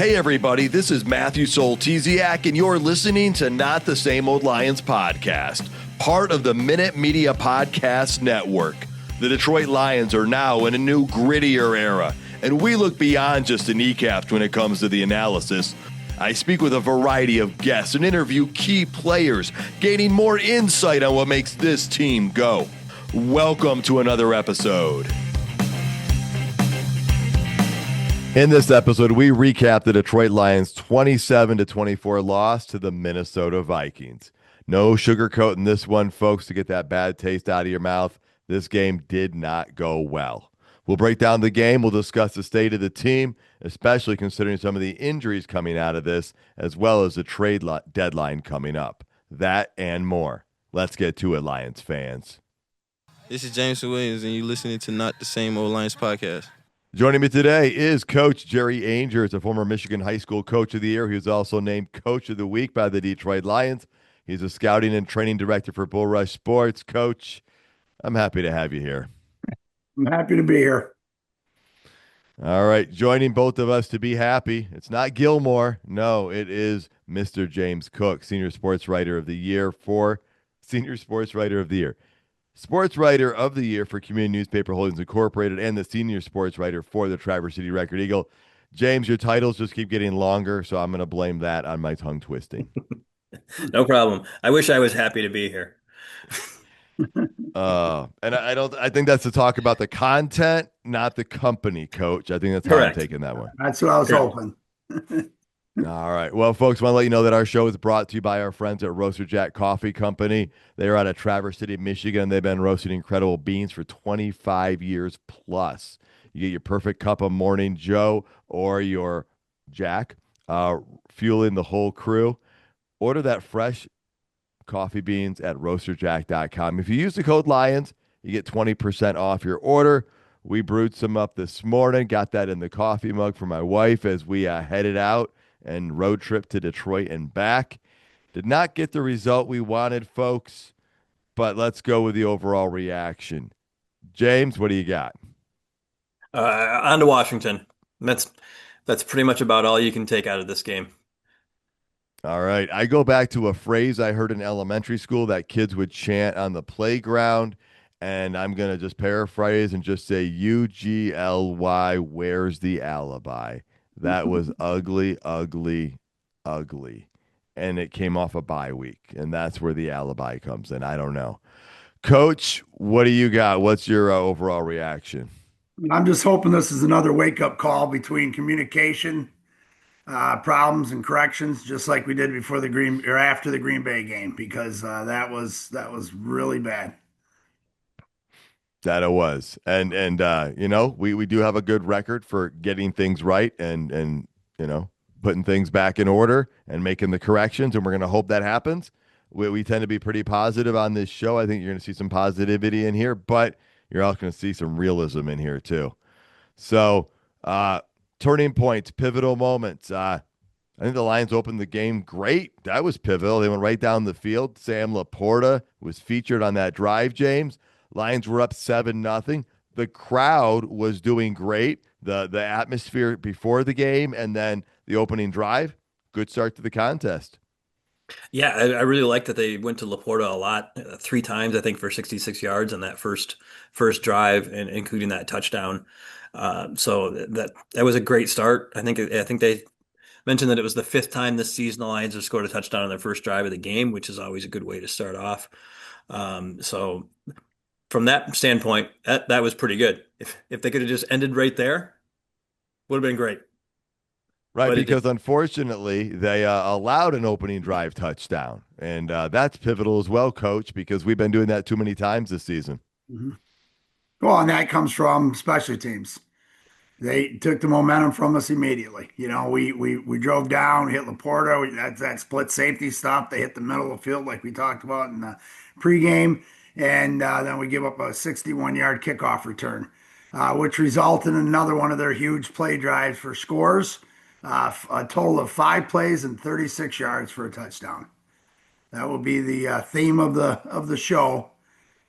Hey everybody, this is Matthew Soltesiak, and you're listening to Not the Same Old Lions podcast, part of the Minute Media Podcast Network. The Detroit Lions are now in a new, grittier era, and we look beyond just the kneecaps when it comes to the analysis. I speak with a variety of guests and interview key players, gaining more insight on what makes this team go. Welcome to another episode. In this episode, we recap the Detroit Lions' 27-24 loss to the Minnesota Vikings. No sugarcoating this one, folks, to get that bad taste out of your mouth. This game did not go well. We'll break down the game. We'll discuss the state of the team, especially considering some of the injuries coming out of this, as well as the trade deadline coming up. That and more. Let's get to it, Lions fans. This is James Williams, and you're listening to Not the Same Old Lions podcast. Joining me today is Coach Jerry Angers, a former Michigan High School Coach of the Year. He was also named Coach of the Week by the Detroit Lions. He's a scouting and training director for Bull Rush Sports. Coach, I'm happy to have you here. I'm happy to be here. All right, joining both of us to be happy. It's not Gilmore. No, it is Mr. James Cook, Senior Sports Writer of the Year for Senior Sports Writer of the Year. Sports Writer of the Year for Community Newspaper Holdings Incorporated and the Senior Sports Writer for the Traverse City Record Eagle. James, your titles just keep getting longer, so I'm going to blame that on my tongue twisting. No problem. I wish I was happy to be here. And I think that's to talk about the content, not the company, Coach. I think that's how Correct. I'm taking that one. That's what I was hoping. All right. Well, folks, want to let you know that our show is brought to you by our friends at Roaster Jack Coffee Company. They are out of Traverse City, Michigan. They've been roasting incredible beans for 25 years plus. You get your perfect cup of Morning Joe or your Jack, fueling the whole crew. Order that fresh coffee beans at roasterjack.com. If you use the code LIONS, you get 20% off your order. We brewed some up this morning, got that in the coffee mug for my wife as we headed out and road trip to Detroit and back. Did not get the result we wanted, folks, but let's go with the overall reaction. James, what do you got? On to Washington. That's pretty much about all you can take out of this game. All right. I go back to a phrase I heard in elementary school that kids would chant on the playground, and I'm going to just paraphrase and just say, UGLY, where's the alibi? That was ugly, ugly, ugly. And it came off a bye week, and that's where the alibi comes in. I don't know. Coach, what do you got? What's your overall reaction? I'm just hoping this is another wake-up call between communication problems and corrections, just like we did before the after the Green Bay game, because that was really bad. That it was. And we do have a good record for getting things right and putting things back in order and making the corrections, and we're going to hope that happens. We tend to be pretty positive on this show. I think you're going to see some positivity in here, but you're also going to see some realism in here too. So, turning points, pivotal moments. I think the Lions opened the game great. That was pivotal. They went right down the field. Sam Laporta was featured on that drive, James. Lions were up 7-0. The crowd was doing great. The atmosphere before the game and then the opening drive, good start to the contest. Yeah, I really like that they went to Laporta a lot, 3 times, I think, for 66 yards on that first drive, and including that touchdown. So that was a great start. I think they mentioned that it was the 5th time this season the Lions have scored a touchdown on their first drive of the game, which is always a good way to start off. So from that standpoint, that was pretty good. If they could have just ended right there, would have been great. Right, But because unfortunately they allowed an opening drive touchdown, and that's pivotal as well, Coach, because we've been doing that too many times this season. Mm-hmm. Well, and that comes from special teams. They took the momentum from us immediately. We drove down, hit Laporta. That split safety stop. They hit the middle of the field like we talked about in the pregame, and then we give up a 61-yard kickoff return, which resulted in another one of their huge play drives for scores. A total of 5 plays and 36 yards for a touchdown. That will be the theme of the show.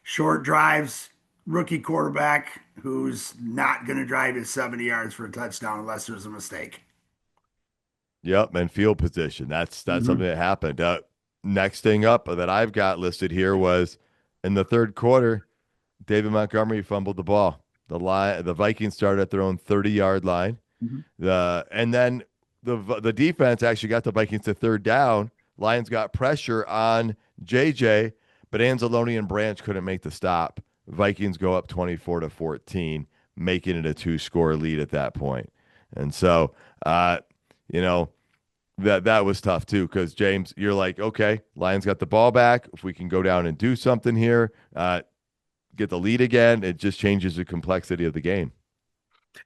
Short drives, rookie quarterback who's not going to drive his 70 yards for a touchdown unless there's a mistake. Yep, and field position. That's something Hmm. that happened. Next thing up that I've got listed here was in the third quarter, David Montgomery fumbled the ball. The Vikings started at their own 30-yard line. And then the defense actually got the Vikings to third down. Lions got pressure on JJ, but Anzalone and Branch couldn't make the stop. Vikings go up 24-14, making it a two-score lead at that point. And so, you know, that was tough too because James, you're like, okay, Lions got the ball back. If we can go down and do something here, get the lead again, it just changes the complexity of the game.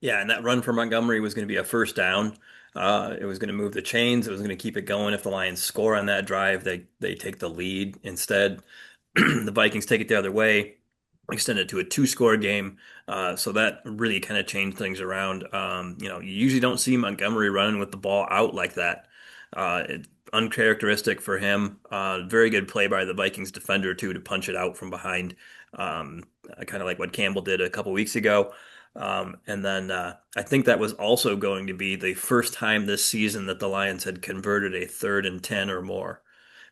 Yeah, and that run for Montgomery was going to be a first down. It was going to move the chains. It was going to keep it going. If the Lions score on that drive, they take the lead. Instead, the Vikings take it the other way, extend it to a two-score game. So that really kind of changed things around. You usually don't see Montgomery running with the ball out like that. Uncharacteristic for him. Very good play by the Vikings defender too to punch it out from behind, kind of like what Campbell did a couple weeks ago. And then I think that was also going to be the first time this season that the Lions had converted a 3rd and 10 or more,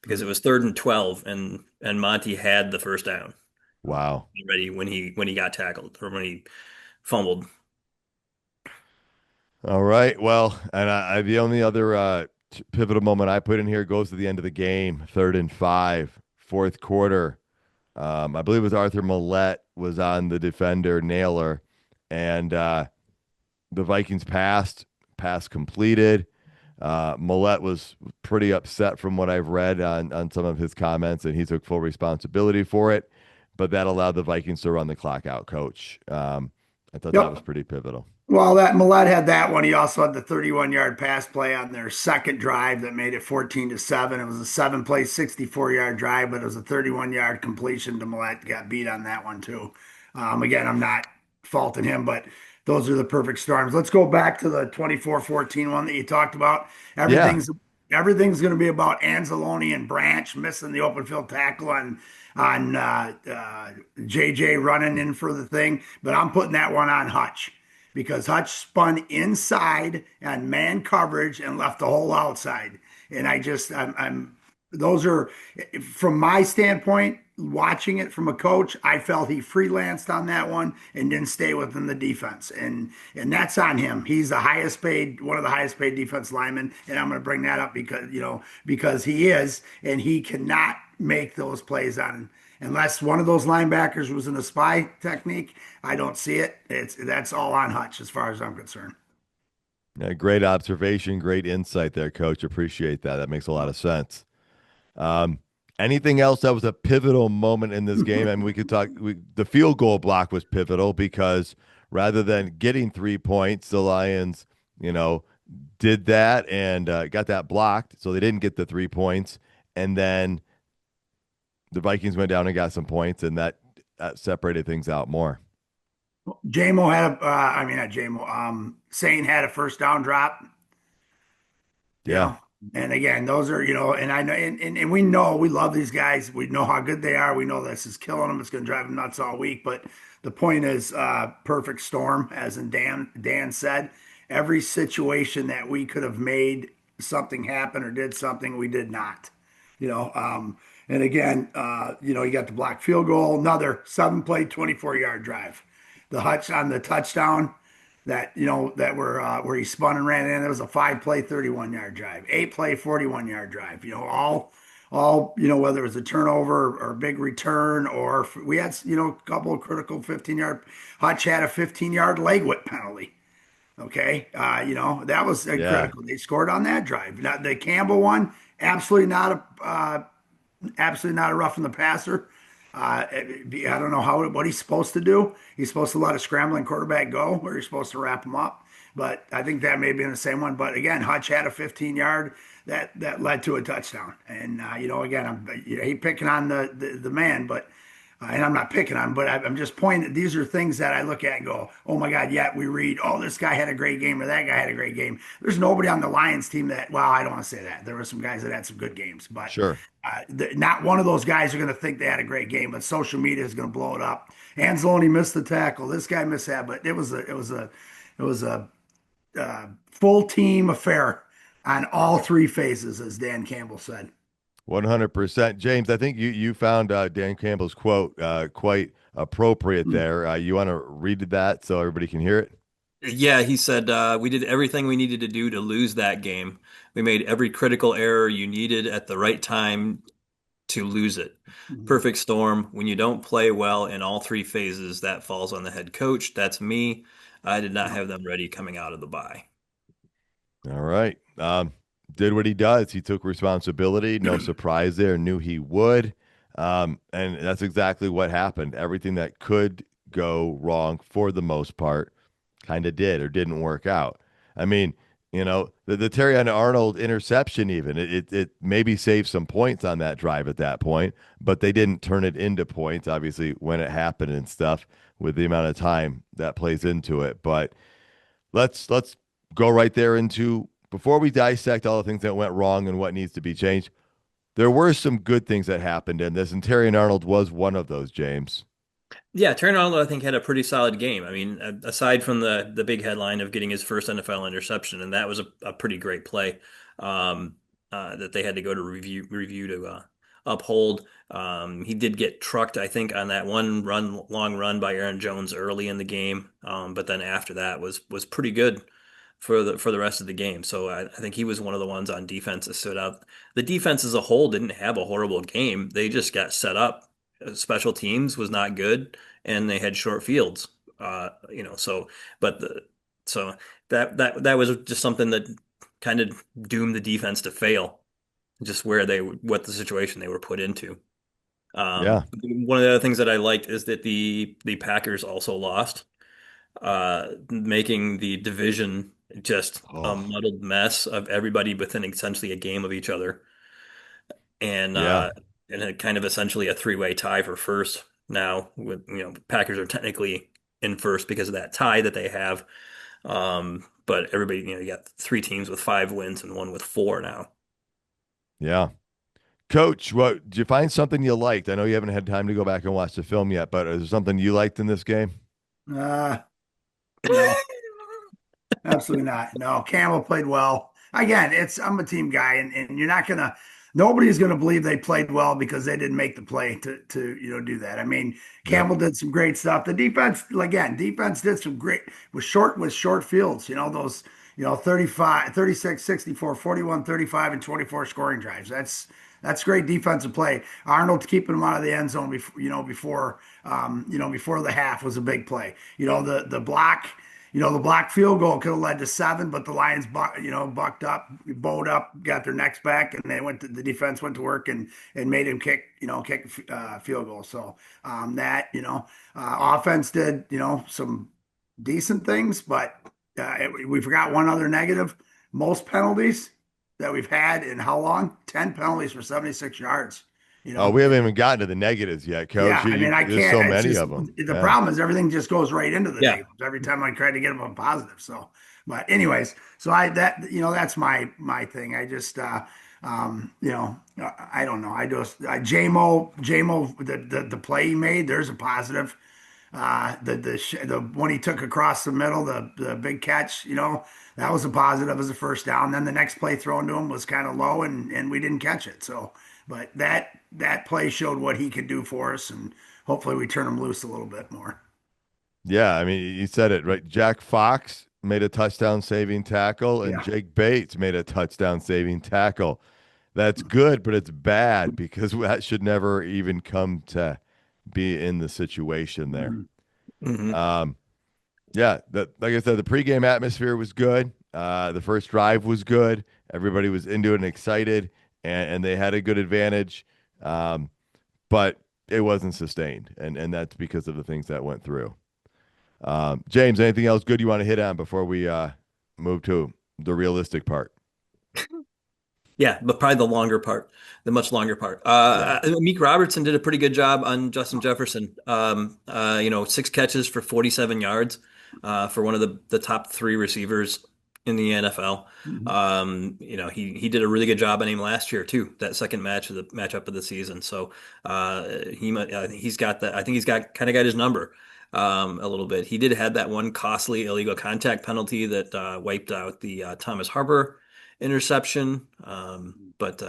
because it was 3rd and 12, and Monty had the first down Wow. ready when he got tackled or when he fumbled. All right. Well, and the only other pivotal moment I put in here goes to the end of the game, 3rd and 5, fourth quarter. I believe it was Arthur Millette was on the defender, Naylor, and the Vikings pass completed. Millette was pretty upset from what I've read on some of his comments, and he took full responsibility for it. But that allowed the Vikings to run the clock out, coach. I thought that was Yep. pretty pivotal. Well, that Millette had that one. He also had the 31-yard pass play on their second drive that made it 14-7. It was a seven-play, 64-yard drive, but it was a 31-yard completion to Millette. Got beat on that one too. Again, I'm not faulting him, but those are the perfect storms. Let's go back to the 24-14 one that you talked about. Yeah. Everything's going to be about Anzalone and Branch missing the open field tackle on JJ running in for the thing, but I'm putting that one on Hutch because Hutch spun inside and man coverage and left the whole outside. And I'm those are from my standpoint, watching it from a coach, I felt he freelanced on that one and didn't stay within the defense. And that's on him. He's the highest paid, one of the highest paid defense linemen. And I'm going to bring that up because he is, and he cannot make those plays on unless one of those linebackers was in a spy technique. I don't see it. That's all on Hutch as far as I'm concerned. Yeah, great observation, great insight there, coach. Appreciate that. That makes a lot of sense. Um, Anything else that was a pivotal moment in this game? I mean, we could talk. The field goal block was pivotal because rather than getting 3 points, the Lions, you know, did that and got that blocked, so they didn't get the 3 points. And then the Vikings went down and got some points, and that separated things out more. JMO had I mean, not JMO, Sane had a first down drop, you Yeah, know. And again, those are, and I know, and we know we love these guys. We know how good they are. We know this is killing them. It's going to drive them nuts all week. But the point is, perfect storm, as in Dan said. Every situation that we could have made something happen or did something, we did not. You know, and again, you got the block field goal, another 7-play, 24-yard drive. The Hutch on the touchdown that where he spun and ran in. It was a 5-play, 31-yard drive, 8-play, 41-yard drive. All whether it was a turnover or a big return, or we had a couple of critical 15-yard. Hutch had a 15-yard leg whip penalty. Okay, that was yeah, critical. They scored on that drive. Now, the Campbell one, absolutely not a rough in the passer. I don't know what he's supposed to do. He's supposed to let a scrambling quarterback go, or he's supposed to wrap him up. But I think that may be in the same one. But again, Hutch had a 15-yard that led to a touchdown. And again, I hate picking on the man, but and I'm not picking on him, but I'm just pointing. These are things that I look at and go, oh my God, yeah, we read, oh, this guy had a great game or that guy had a great game. There's nobody on the Lions team that, well, I don't want to say that. There were some guys that had some good games, but sure. not one of those guys are going to think they had a great game, but social media is going to blow it up. Anzalone missed the tackle. This guy missed that, but it was a full team affair on all three phases, as Dan Campbell said. 100%. James, I think you found Dan Campbell's quote quite appropriate there. You want to read that so everybody can hear it? Yeah, he said, we did everything we needed to do to lose that game. We made every critical error you needed at the right time to lose it. Mhm. Perfect storm. When you don't play well in all three phases, that falls on the head coach. That's me. I did not Yeah. have them ready coming out of the bye. All right. Did what he does. He took responsibility. No surprise there. Knew he would. And that's exactly what happened. Everything that could go wrong for the most part kind of did or didn't work out. I mean, the Terry Arnold interception, even it maybe saved some points on that drive at that point, but they didn't turn it into points, obviously, when it happened and stuff with the amount of time that plays into it. But let's go right there into before we dissect all the things that went wrong and what needs to be changed. There were some good things that happened in this, and Terry Arnold was one of those, James. Yeah, Terry Arnold, I think, had a pretty solid game. I mean, aside from the big headline of getting his first NFL interception, and that was a pretty great play that they had to go to review to uphold. He did get trucked, I think, on that long run by Aaron Jones early in the game, but then after that was pretty good for the rest of the game. So I think he was one of the ones on defense that stood out. The defense as a whole didn't have a horrible game. They just got set up. Special teams was not good, and they had short fields. So but the so that was just something that kind of doomed the defense to fail, just what the situation they were put into. Yeah. One of the other things that I liked is that the Packers also lost, making the division just a Oh, muddled mess of everybody within essentially a game of each other, and yeah. uh, and a kind of essentially a three-way tie for first now. With Packers are technically in first because of that tie that they have, but everybody you got three teams with 5 wins and one with four now. Yeah. Coach, what did you find something you liked? I know you haven't had time to go back and watch the film yet, but is there something you liked in this game? Uh, no. Absolutely not. No, Campbell played well. Again, I'm a team guy, and you're not gonna nobody's gonna believe they played well because they didn't make the play to do that. I mean, Yep. Campbell did some great stuff. The defense, again, defense did some great with short fields, those 35, 36, 64, 41, 35, and 24 scoring drives. That's great defensive play. Arnold keeping them out of the end zone before the half was a big play. The block field goal could have led to 7, but the Lions, bucked up, bowed up, got their necks back, and the defense went to work and made him kick field goal. So offense did, some decent things, but we forgot one other negative. Most penalties that we've had in how long? 10 penalties for 76 yards. You Oh, know, we haven't even gotten to the negatives yet, Coach. yeah, I mean, I There's can't. so It's many just of them. the Yeah. problem is everything just goes right into the Yeah. negatives every time I try to get them on positive. So, but anyways, so that's my thing. I just I don't know. JMO the play he made. There's a positive. The one he took across the middle, the big catch, that was a positive as a first down. Then the next play thrown to him was kind of low, and we didn't catch it. So, but that play showed what he could do for us, and hopefully we turn him loose a little bit more. Yeah, I mean, you said it right. Jack Fox made a touchdown saving tackle, and Yeah. Jake Bates made a touchdown saving tackle. That's good, but it's bad because that should never even come to be in the situation there. Mhm. hmm Um, yeah, like I said, the pregame atmosphere was good. The first drive was good. Everybody was into it and excited, and they had a good advantage. But it wasn't sustained, and that's because of the things that went through. James, anything else good you want to hit on before we move to the realistic part? Yeah, but probably the much longer part. Yeah. Meek Robertson did a pretty good job on Justin Jefferson. 6 catches for 47 yards, for one of the top three receivers in the NFL. Mhm. He did a really good job on him last year too. That second matchup of the season. So he's got that. I think he's got his number. A little bit. He did have that one costly illegal contact penalty that wiped out the Thomas Harper interception. But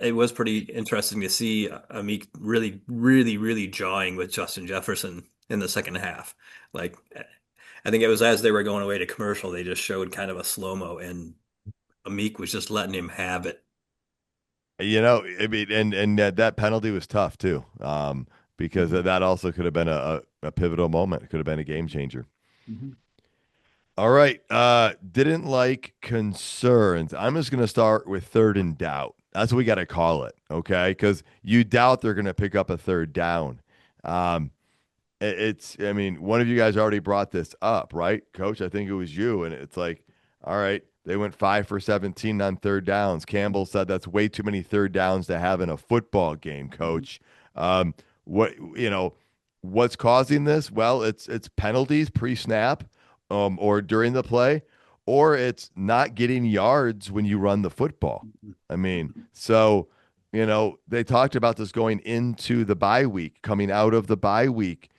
it was pretty interesting to see Meek really, really, really jawing with Justin Jefferson in the second half. Like, I think it was as they were going away to commercial, they just showed kind of a slow-mo, and Meek was just letting him have it. I mean, and that penalty was tough too, because Mhm. that also could have been a pivotal moment. It could have been a game changer. Mhm. All right. Didn't like concerns. I'm just gonna start with third and doubt. That's what we got to call it, okay? Because you doubt they're gonna pick up a third down. Um, I mean, one of you guys already brought this up, right, Coach? I think it was you. And it's like, all right, they went 5 for 17 on third downs. Campbell said that's way too many third downs to have in a football game, Mhm. Coach. What, what's causing this? Well, it's penalties pre-snap, or during the play, or it's not getting yards when you run the football. I mean, Mhm. so they talked about this going into the bye week, coming out of the bye week,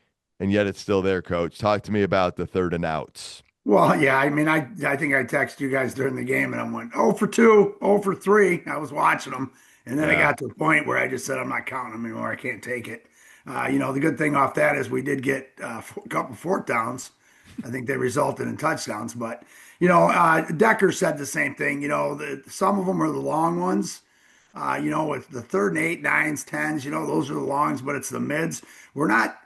and yet it's still there, Coach. Talk to me about the third and outs. Well, yeah, I mean, I think I texted you guys during the game and I went 0 for 2, 0 for 3. I was watching them. And then I Yeah, got to a point where I just said, I'm not counting them anymore. I can't take it. The good thing off that is we did get a couple fourth downs. I think they resulted in touchdowns. But, Decker said the same thing. Some of them are the long ones. With the third and eight, nines, tens, those are the longs, but it's the mids. We're not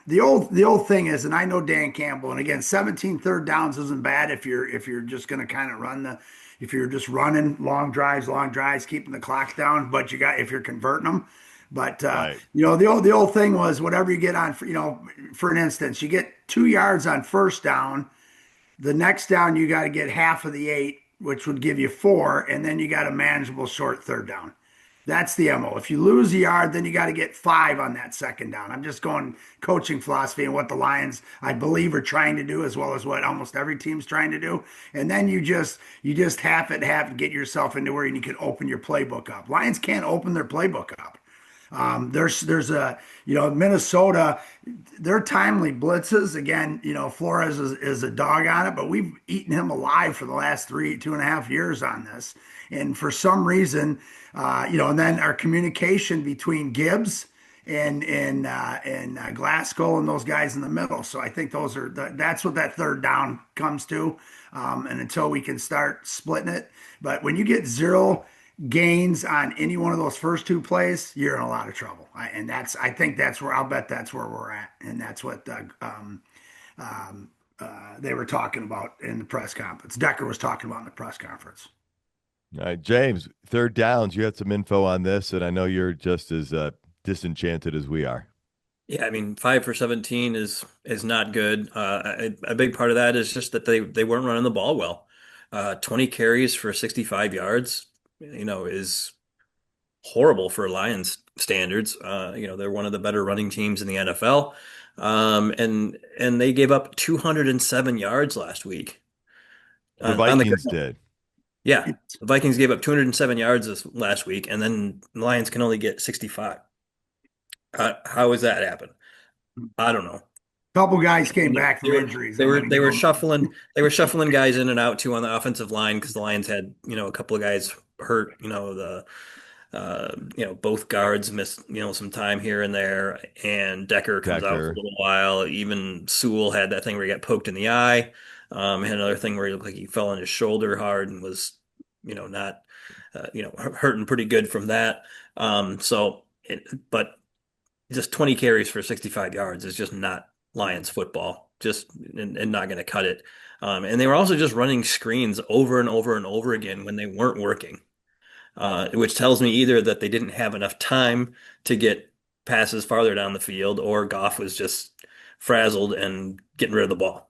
the old thing is, and I know Dan Campbell, and again, 17 third downs isn't bad if you're just going to kind of if you're just running long drives, keeping the clock down. But if you're converting them, but right. the old thing was whatever you get on, for an instance, you get 2 yards on first down. The next down you got to get half of the eight, which would give you four, and then you got a manageable short third down. That's the MO. If you lose a yard, then you got to get five on that second down. I'm just going coaching philosophy and what the Lions, I believe, are trying to do, as well as what almost every team's trying to do. And then you just half it, get yourself into where you can open your playbook up. Lions can't open their playbook up. There's a Minnesota, their timely blitzes again. Flores is a dog on it, but we've eaten him alive for the last 2.5 years on this. And for some reason, and then our communication between Gibbs and Glasgow and those guys in the middle. So I think that's what that third down comes to. And until we can start splitting it, but when you get zero gains on any one of those first two plays, you're in a lot of trouble. I think that's where I'll bet that's where we're at, and that's what they were talking about in the press conference. Decker was talking about in the press conference. All right, James, third downs. You had some info on this, and I know you're just as disenchanted as we are. Yeah, I mean, 5 for 17 is not good. A big part of that is just that they weren't running the ball well. 20 carries for 65 yards, is horrible for Lions standards. They're one of the better running teams in the NFL. And they gave up 207 yards last week The on the Vikings ground. did. Yeah, the Vikings gave up 207 yards this last week, and then the Lions can only get 65. How does that happen? I don't know. Couple guys came They back they from were injuries. they I'm were going to they give were them. shuffling guys in and out too on the offensive line because the Lions had a couple of guys hurt. Both guards missed some time here and there, and Decker comes out for a Decker. little while. Even Sewell had that thing where he got poked in the eye. Had another thing where he looked like he fell on his shoulder hard and was not hurting pretty good from that. But just 20 carries for 65 yards is just not Lions football, just and not going to cut it. And they were also just running screens over and over and over again when they weren't working, which tells me either that they didn't have enough time to get passes farther down the field, or Goff was just frazzled and getting rid of the ball.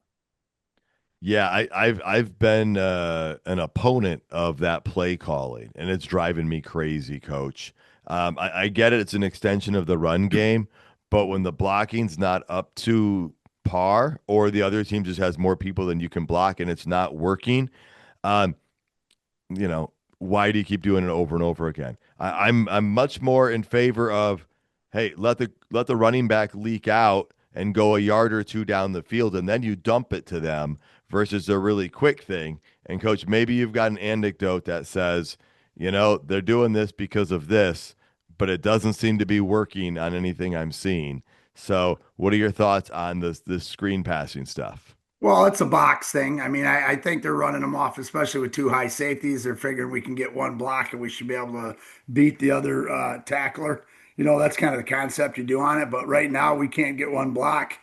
Yeah, I've been an opponent of that play calling, and it's driving me crazy, Coach. I get it; it's an extension of the run game, but when the blocking's not up to par, or the other team just has more people than you can block, and it's not working, um, why do you keep doing it over and over again? I'm much more in favor of, hey, let the running back leak out and go a yard or two down the field, and then you dump it to them versus a really quick thing. And coach, maybe you've got an anecdote that says, they're doing this because of this, but it doesn't seem to be working on anything I'm seeing. So, what are your thoughts on this screen passing stuff? Well, it's a box thing. I mean, I think they're running them off, especially with two high safeties. They're figuring we can get one block and we should be able to beat the other tackler. That's kind of the concept you do on it. But right now, we can't get one block.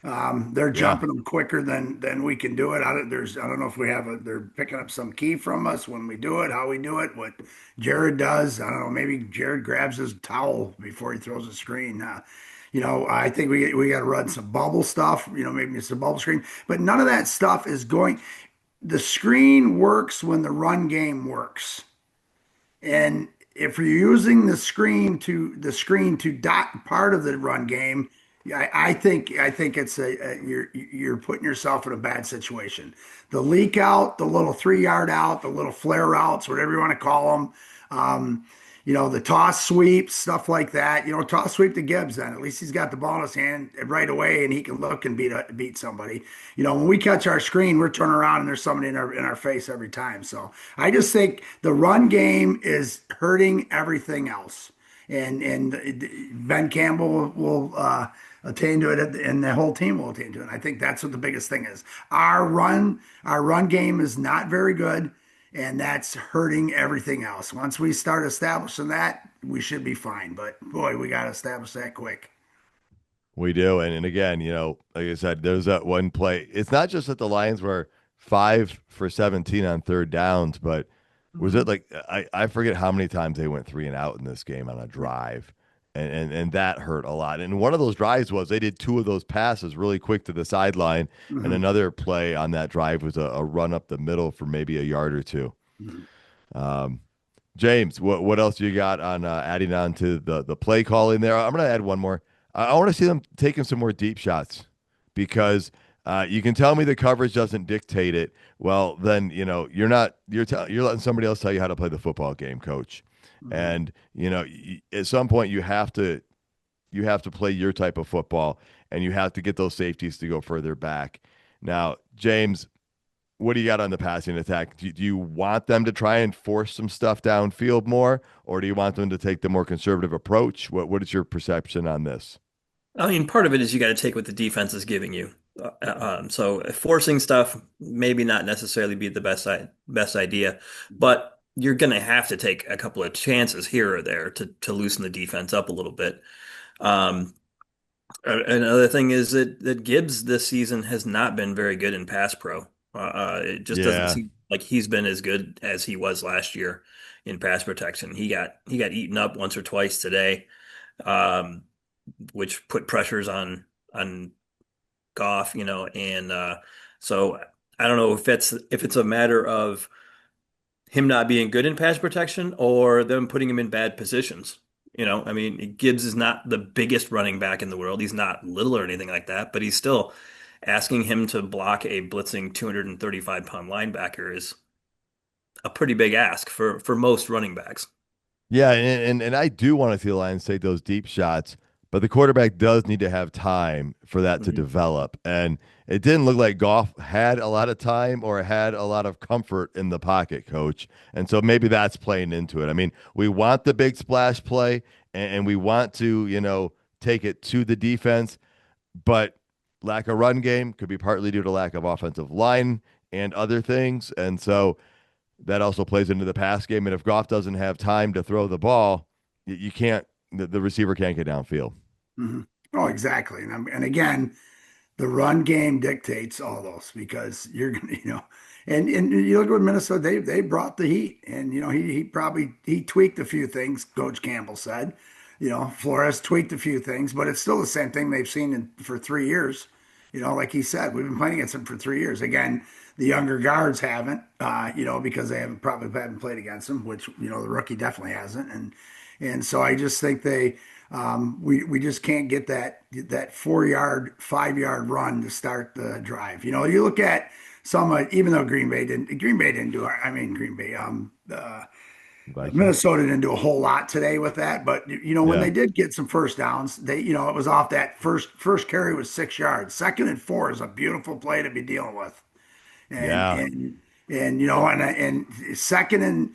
They're Yeah. jumping them quicker than we can do it. I don't know if we have they're picking up some key from us when we do it, how we do it, what Jared does. I don't know. Maybe Jared grabs his towel before he throws a screen. I think we got to run some bubble stuff. Maybe it's a bubble screen, but none of that stuff is going. The screen works when the run game works. And if you're using the screen to dot part of the run game, I think it's you're putting yourself in a bad situation. The leak out, the little 3 yard out, the little flare outs, whatever you want to call them. Um, the toss sweeps, stuff like that. Toss sweep to Gibbs. Then at least he's got the ball in his hand right away, and he can look and beat somebody. When we catch our screen, we're turning around and there's somebody in our face every time. So I just think the run game is hurting everything else, and Ben Campbell will attain to it, and the whole team will attain to it. I think that's what the biggest thing is. Our run game is not very good, and that's hurting everything else. Once we start establishing that, we should be fine. But boy, we got to establish that quick. We do. And again, like I said, there's that one play. It's not just that the Lions were 5 for 17 on third downs, but was Mhm. it like I forget how many times they went 3 and out in this game on a drive. And that hurt a lot. And one of those drives was they did two of those passes really quick to the sideline. And Mhm. another play on that drive was a run up the middle for maybe a yard or two. Mhm. Um, James, what else you got on adding on to the play calling there? I'm going to add one more. I want to see them taking some more deep shots because you can tell me the coverage doesn't dictate it. Well, then you're letting somebody else tell you how to play the football game, coach. Mhm. And at some point you have to play your type of football, and you have to get those safeties to go further back. Now, James, what do you got on the passing attack? Do you want them to try and force some stuff downfield more, or do you want them to take the more conservative approach? What is your perception on this? I mean, part of it is you got to take what the defense is giving you. So forcing stuff maybe not necessarily be the best idea, but you're going to have to take a couple of chances here or there to loosen the defense up a little bit. Um, Another thing is that Gibbs this season has not been very good in pass pro. It just doesn't Yeah. seem like he's been as good as he was last year in pass protection. He got eaten up once or twice today, um, which put pressures on Goff, and so I don't know if it's a matter of him not being good in pass protection or them putting him in bad positions. I mean, Gibbs is not the biggest running back in the world. He's not little or anything like that, but he's still asking him to block a blitzing 235-pound linebacker is a pretty big ask for most running backs. Yeah, and I do want to see the Lions take those deep shots, but the quarterback does need to have time for that to Mhm. develop. And it didn't look like Goff had a lot of time or had a lot of comfort in the pocket, coach. And so maybe that's playing into it. I mean, we want the big splash play and we want to, take it to the defense, but lack of run game could be partly due to lack of offensive line and other things. And so that also plays into the pass game. And if Goff doesn't have time to throw the ball, you can't. The receiver can't get downfield. Mhm. Oh, exactly. And again, the run game dictates all those because you're gonna, and you look at Minnesota, they brought the heat, and he probably he tweaked a few things. Coach Campbell said, Flores tweaked a few things, but it's still the same thing they've seen for 3 years. Like he said, we've been playing against them for 3 years. Again, the younger guards haven't, because they haven't played against them, which the rookie definitely hasn't, and so I just think we just can't get that 4 yard, 5 yard run to start the drive. You look at some, even though Green Bay didn't do it. I mean, Green Bay, Vikings. Minnesota didn't do a whole lot today with that, but when Yeah. they did get some first downs, it was off that first carry was 6 yards. Second and 4 is a beautiful play to be dealing with, and Yeah. and and second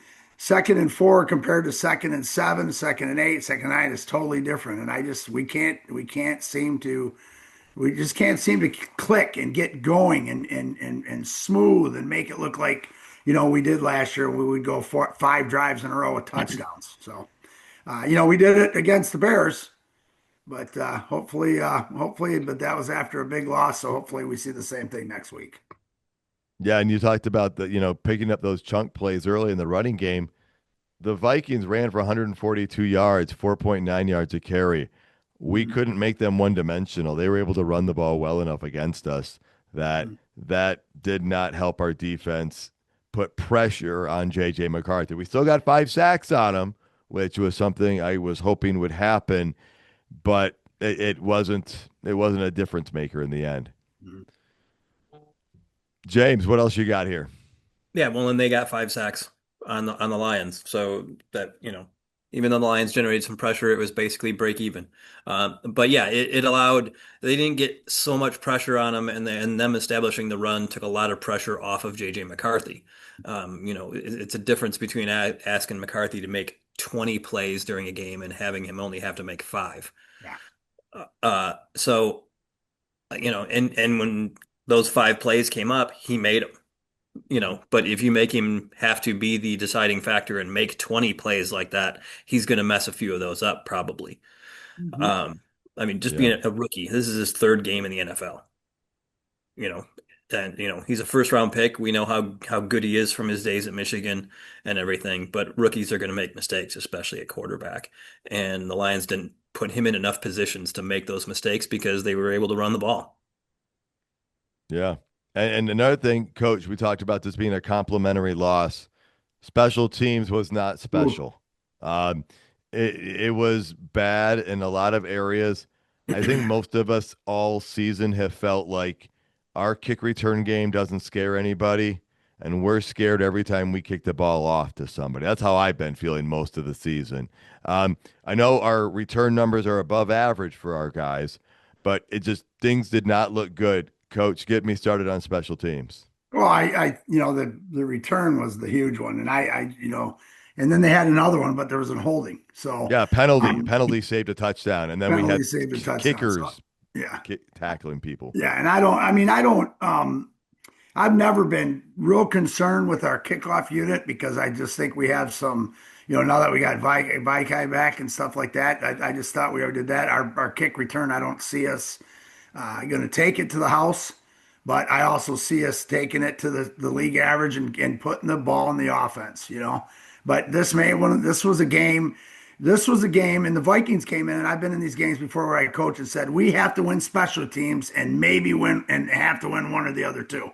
and 4 compared to second and 7, second and 8, second and 9 is totally different. And I just we just can't seem to click and get going and smooth and make it look like we did last year. We would go 5 drives in a row with touchdowns. So we did it against the Bears, but hopefully, but that was after a big loss. So hopefully we see the same thing next week. Yeah, and you talked about picking up those chunk plays early in the running game. The Vikings ran for 142 yards, 4.9 yards a carry. We Mhm. couldn't make them one-dimensional. They were able to run the ball well enough against us that that did not help our defense put pressure on JJ McCarthy. We still got 5 sacks on him, which was something I was hoping would happen, but it wasn't a difference maker in the end. Mhm. James, what else you got here? Yeah, well, and they got 5 sacks on the Lions, so that even though the Lions generated some pressure, it was basically break even. But yeah, it allowed they didn't get so much pressure on them, and them establishing the run took a lot of pressure off of JJ McCarthy. It's a difference between asking McCarthy to make 20 plays during a game and having him only have to make five. Yeah. So and when those 5 plays came up, he made them. But if you make him have to be the deciding factor and make 20 plays like that, he's going to mess a few of those up probably. Mhm. Um, I mean, just Yeah. being a rookie, this is his third game in the NFL, you know, and he's a first round pick. We know how good he is from his days at Michigan and everything, but rookies are going to make mistakes, especially at quarterback. And the Lions didn't put him in enough positions to make those mistakes because they were able to run the ball. Yeah. And another thing, coach, we talked about this being a complimentary loss. Special teams was not Ooh. special. Um, it was bad in a lot of areas. I think most of us all season have felt like our kick return game doesn't scare anybody, and we're scared every time we kick the ball off to somebody. That's how I've been feeling most of the season. I know our return numbers are above average for our guys, but it just things did not look good. Coach, get me started on special teams. Well, the return was the huge one, and and then they had another one, but there was a holding. So, Yeah, penalty. um, Penalty saved a touchdown, and then we penalty had saved a touchdown. So, kickers yeah, tackling people. yeah, and I've never been real concerned with our kickoff unit because I just think we have some, now that we got Vikai back and stuff like that, I just thought we already did that. Our kick return, I don't see us going to take it to the house, but I also see us taking it to the league average and putting the ball in the offense. But this was a game. This was a game, and the Vikings came in, and I've been in these games before where I coach and said we have to win special teams and maybe win and have to win one or the other two.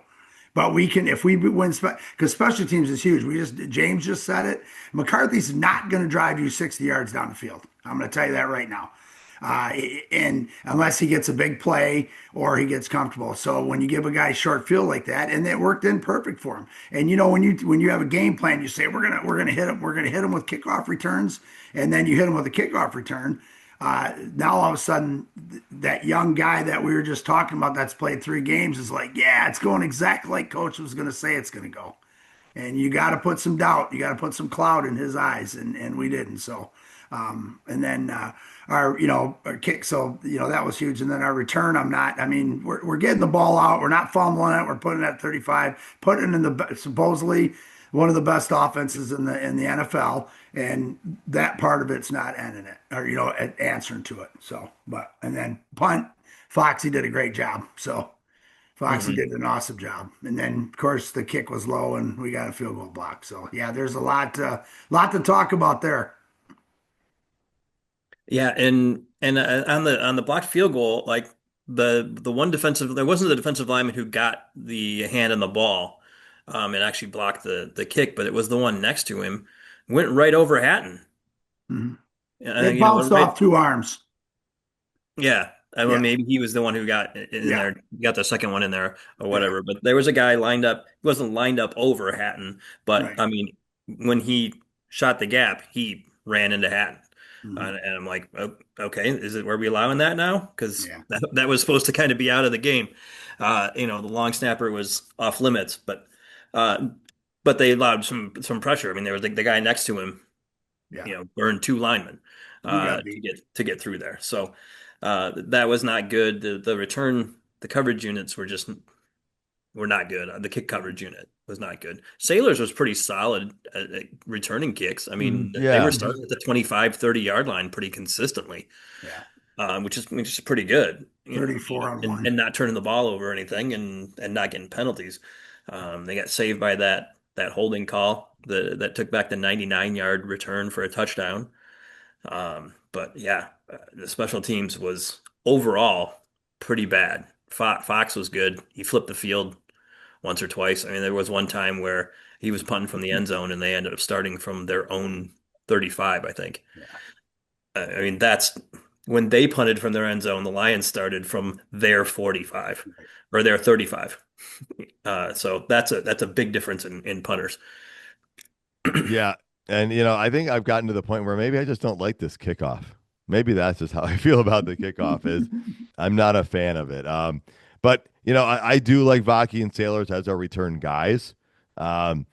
But we can if we win because special teams is huge. James just said it. McCarthy's not going to drive you 60 yards down the field. I'm going to tell you that right now. Uh, and unless he gets a big play or he gets comfortable. So when you give a guy a short field like that, and it worked in perfect for him. And when you have a game plan, you say we're gonna hit him with kickoff returns, and then you hit him with a kickoff return. Now all of a sudden, that young guy that we were just talking about that's played 3 games is like, yeah, it's going exactly like coach was going to say it's going to go. And you got to put some doubt, you got to put some cloud in his eyes, and we didn't. So, and then our kick, so that was huge. And then our return, I'm not. I mean, we're getting the ball out, we're not fumbling it, we're putting it at 35, putting it in the supposedly one of the best offenses in the NFL, and that part of it's not ending it or answering to it. So, but and then punt, Foxy did a great job. So. Foxy Mhm. did an awesome job. And then, of course, the kick was low and we got a field goal block. So, yeah, there's a lot to talk about there. Yeah, and on the blocked field goal, like the one defensive, there wasn't the defensive lineman who got the hand on the ball, and actually blocked the kick, but it was the one next to him, went right over Hatton. Mhm. It You know, bounced right? off 2 arms. Yeah. I mean, Yeah, maybe he was the one who got in yeah, there, got the second one in there or yeah, whatever. But there was a guy lined up, he wasn't lined up over Hatton, but right. I mean, when he shot the gap, he ran into Hatton. Mhm. And I'm like, oh, okay, is it, were we allowing that now? Because Yeah. that was supposed to kind of be out of the game. The long snapper was off limits, uh, but they allowed some pressure. I mean, there was the guy next to him, Yeah. burned two linemen He got to beat. get through there. So that was not good. The coverage units were not good. The kick coverage unit was not good. Sailors was pretty solid at returning kicks. I Mhm. mean, they were Yeah. starting at the 25, 30 yard line pretty consistently, Yeah. which is pretty good, 34 on and one. not turning the ball over or anything, and not getting penalties. They got saved by that holding call that took back the 99-yard return for a touchdown. But yeah, the special teams was overall pretty bad. Fox was good. He flipped the field once or twice. I mean, there was one time where he was punting from the end zone and they ended up starting from their own 35, I think. Yeah. I mean, that's when they punted from their end zone, the Lions started from their 45 Right. or their 35. So that's a big difference in punters. Yeah. And, I think I've gotten to the point where maybe I just don't like this kickoff. Maybe that's just how I feel about the kickoff is I'm not a fan of it. But, I do like Vaki and Sailors as our return guys. Um,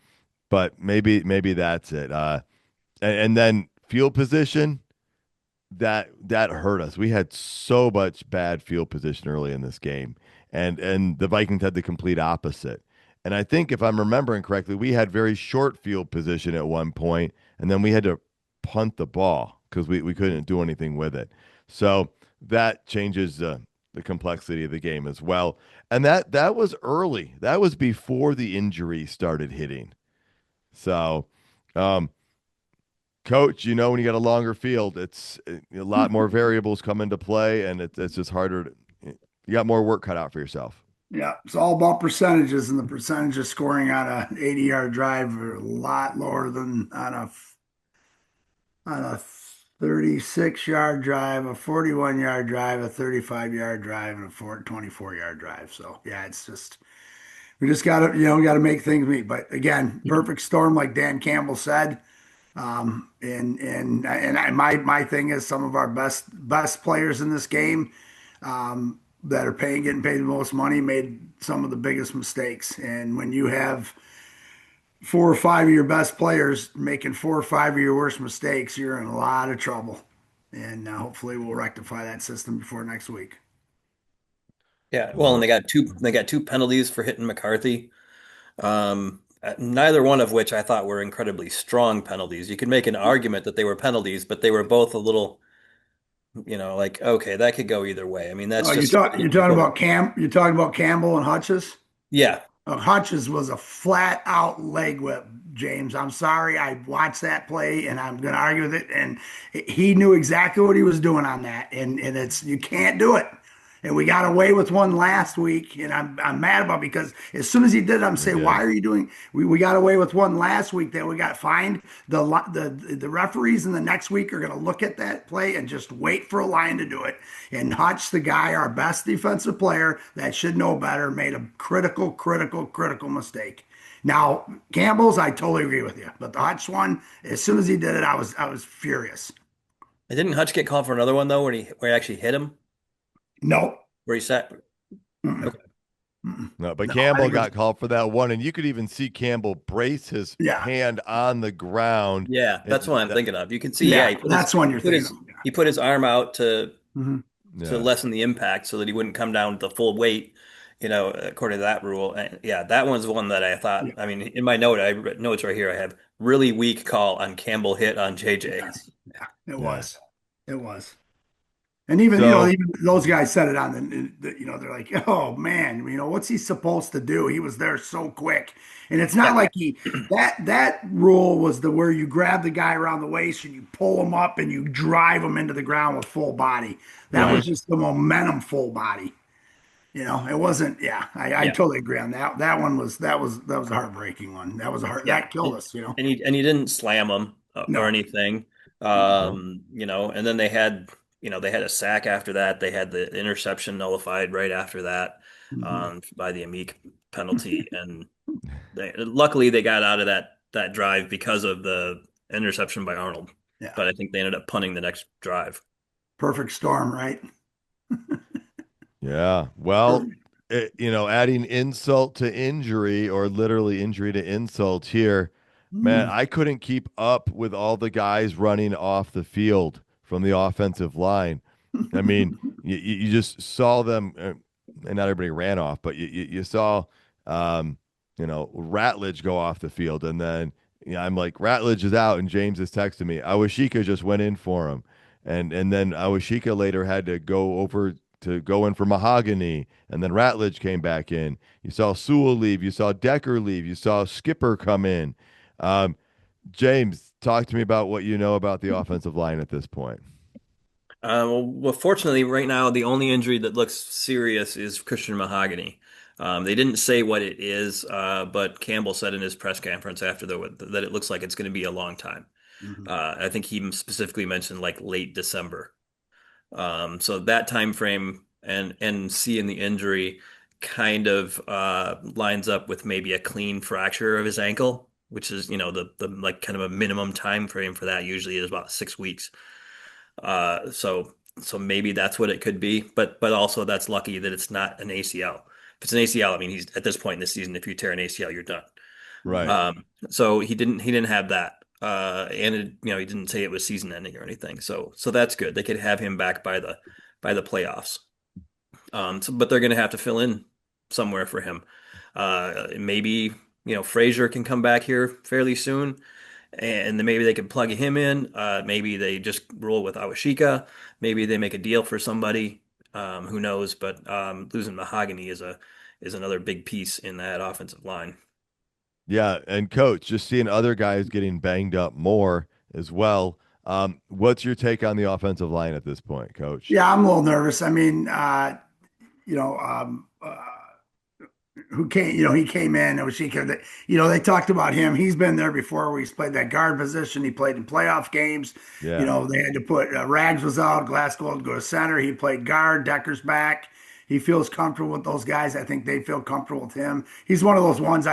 but maybe that's it. And then field position. That hurt us. We had so much bad field position early in this game, and the Vikings had the complete opposite. And I think if I'm remembering correctly, we had very short field position at one point, and then we had to punt the ball because we couldn't do anything with it. So that changes the complexity of the game as well. And that was early. That was before the injury started hitting. So. Um, Coach, when you got a longer field, it's a lot more variables come into play, and it's just harder. You got more work cut out for yourself. Yeah, it's all about percentages, and the percentage of scoring on a 80-yard drive are a lot lower than on a 36-yard drive, a 41-yard drive, a 35-yard drive, and a 24-yard drive. So yeah, it's just we just gotta gotta make things meet. But again, perfect storm, like Dan Campbell said. My thing is some of our best players in this game that are getting paid the most money made some of the biggest mistakes. And when you have 4 or 5 of your best players making 4 or 5 of your worst mistakes, you're in a lot of trouble. And hopefully we'll rectify that system before next week. Yeah, well, and Well, they got two penalties for hitting McCarthy. Neither one of which I thought were incredibly strong penalties. You could make an argument that they were penalties, but they were both a little, like, okay, that could go either way. I mean, that's Oh, just you're talking about You're talking about Campbell and Hutches. yeah, Hutchins was a flat out leg whip, James. I'm sorry. I watched that play and I'm going to argue with it. And he knew exactly what he was doing on that. And you can't do it. And we got away with one last week. And I'm mad about it because as soon as he did it, I'm we saying, why did. are you doing? We got away with one last week that we got fined. The referees in the next week are going to look at that play and just wait for a line to do it. And Hutch, the guy, our best defensive player that should know better, made a critical mistake. Now, Campbell's, I totally agree with you. But the Hutch one, as soon as he did it, I was furious. and didn't Hutch get called for another one though, where he actually hit him, No. where he sat? Mm-mm. Okay. Mm-mm. No, but No, I Campbell think it was, got called for that one, and you could even see Campbell brace his yeah. hand on the ground. Yeah, that's what I'm That, thinking of. You can see, yeah, Yeah. That's one you're thinking of. he put his arm out Yeah. to yeah, lessen the impact so that he wouldn't come down to full weight, according to that rule. And yeah, that one's one that I thought, Yeah. I mean, in my notes right here, I have really weak call on Campbell hit on JJ. Yes. Yeah. It yeah. was. It was. And even, So even those guys said it on they're like, oh man, what's he supposed to do? He was there so quick. And it's not Yeah. like that rule was where you grab the guy around the waist and you pull him up and you drive him into the ground with full body. That was right. just the momentum full body. It wasn't, yeah, I Yeah. totally agree on that. That was a heartbreaking one. Yeah. That killed us. And he didn't slam him or No. anything. No. And then they had a sack after that. They had the interception nullified right after that Mhm. by the Amik penalty. And luckily they got out of that drive because of interception by Arnold. Yeah. But I think they ended up punting the next drive. Perfect storm, right? Yeah. Well, Perfect. adding insult to injury or literally injury to insult here, man, Mm. I couldn't keep up with all the guys running off the field from the offensive line. I mean, you just saw them, and not everybody ran off, but you saw, um, Ratledge go off the field, and then I'm like, Ratledge is out, and James is texting me. Awashika just went in for him, and then Awashika later had to go over to go in for Mahogany, and then Ratledge came back in. You saw Sewell leave, you saw Decker leave, you saw Skipper come in. Um, James, talk to me about what you know about the offensive line at this point. Fortunately, right now, the only injury that looks serious is Christian Mahogany. They didn't say what it is, but Campbell said in his press conference after that it looks like it's going to be a long time. Mhm. I think he specifically mentioned like late December. So that time frame and seeing the injury kind of lines up with maybe a clean fracture of his ankle, which is, the like kind of a minimum time frame for that usually is about 6 weeks. So maybe that's what it could be, but also that's lucky that it's not an ACL. If it's an ACL, I mean he's at this point in the season, if you tear an ACL, you're done. Right. So he didn't have that. And he didn't say it was season ending or anything. So that's good. They could have him back by the playoffs. But they're going to have to fill in somewhere for him. Maybe Frazier can come back here fairly soon, and then maybe they can plug him in. Maybe they just roll with Awashika. Maybe they make a deal for somebody. Who knows? But losing Mahogany is another big piece in that offensive line. Yeah, and coach, just seeing other guys getting banged up more as well. What's your take on the offensive line at this point, coach? Yeah, I'm a little nervous. I mean, you know, um, uh, who came, he came in. It was Shika. They talked about him. He's been there before where he's played that guard position. He played in playoff games. Yeah. They had to put Rags was out, Glasgow had to go to center. He played guard, Decker's back. He feels comfortable with those guys. I think they feel comfortable with him. He's one of those ones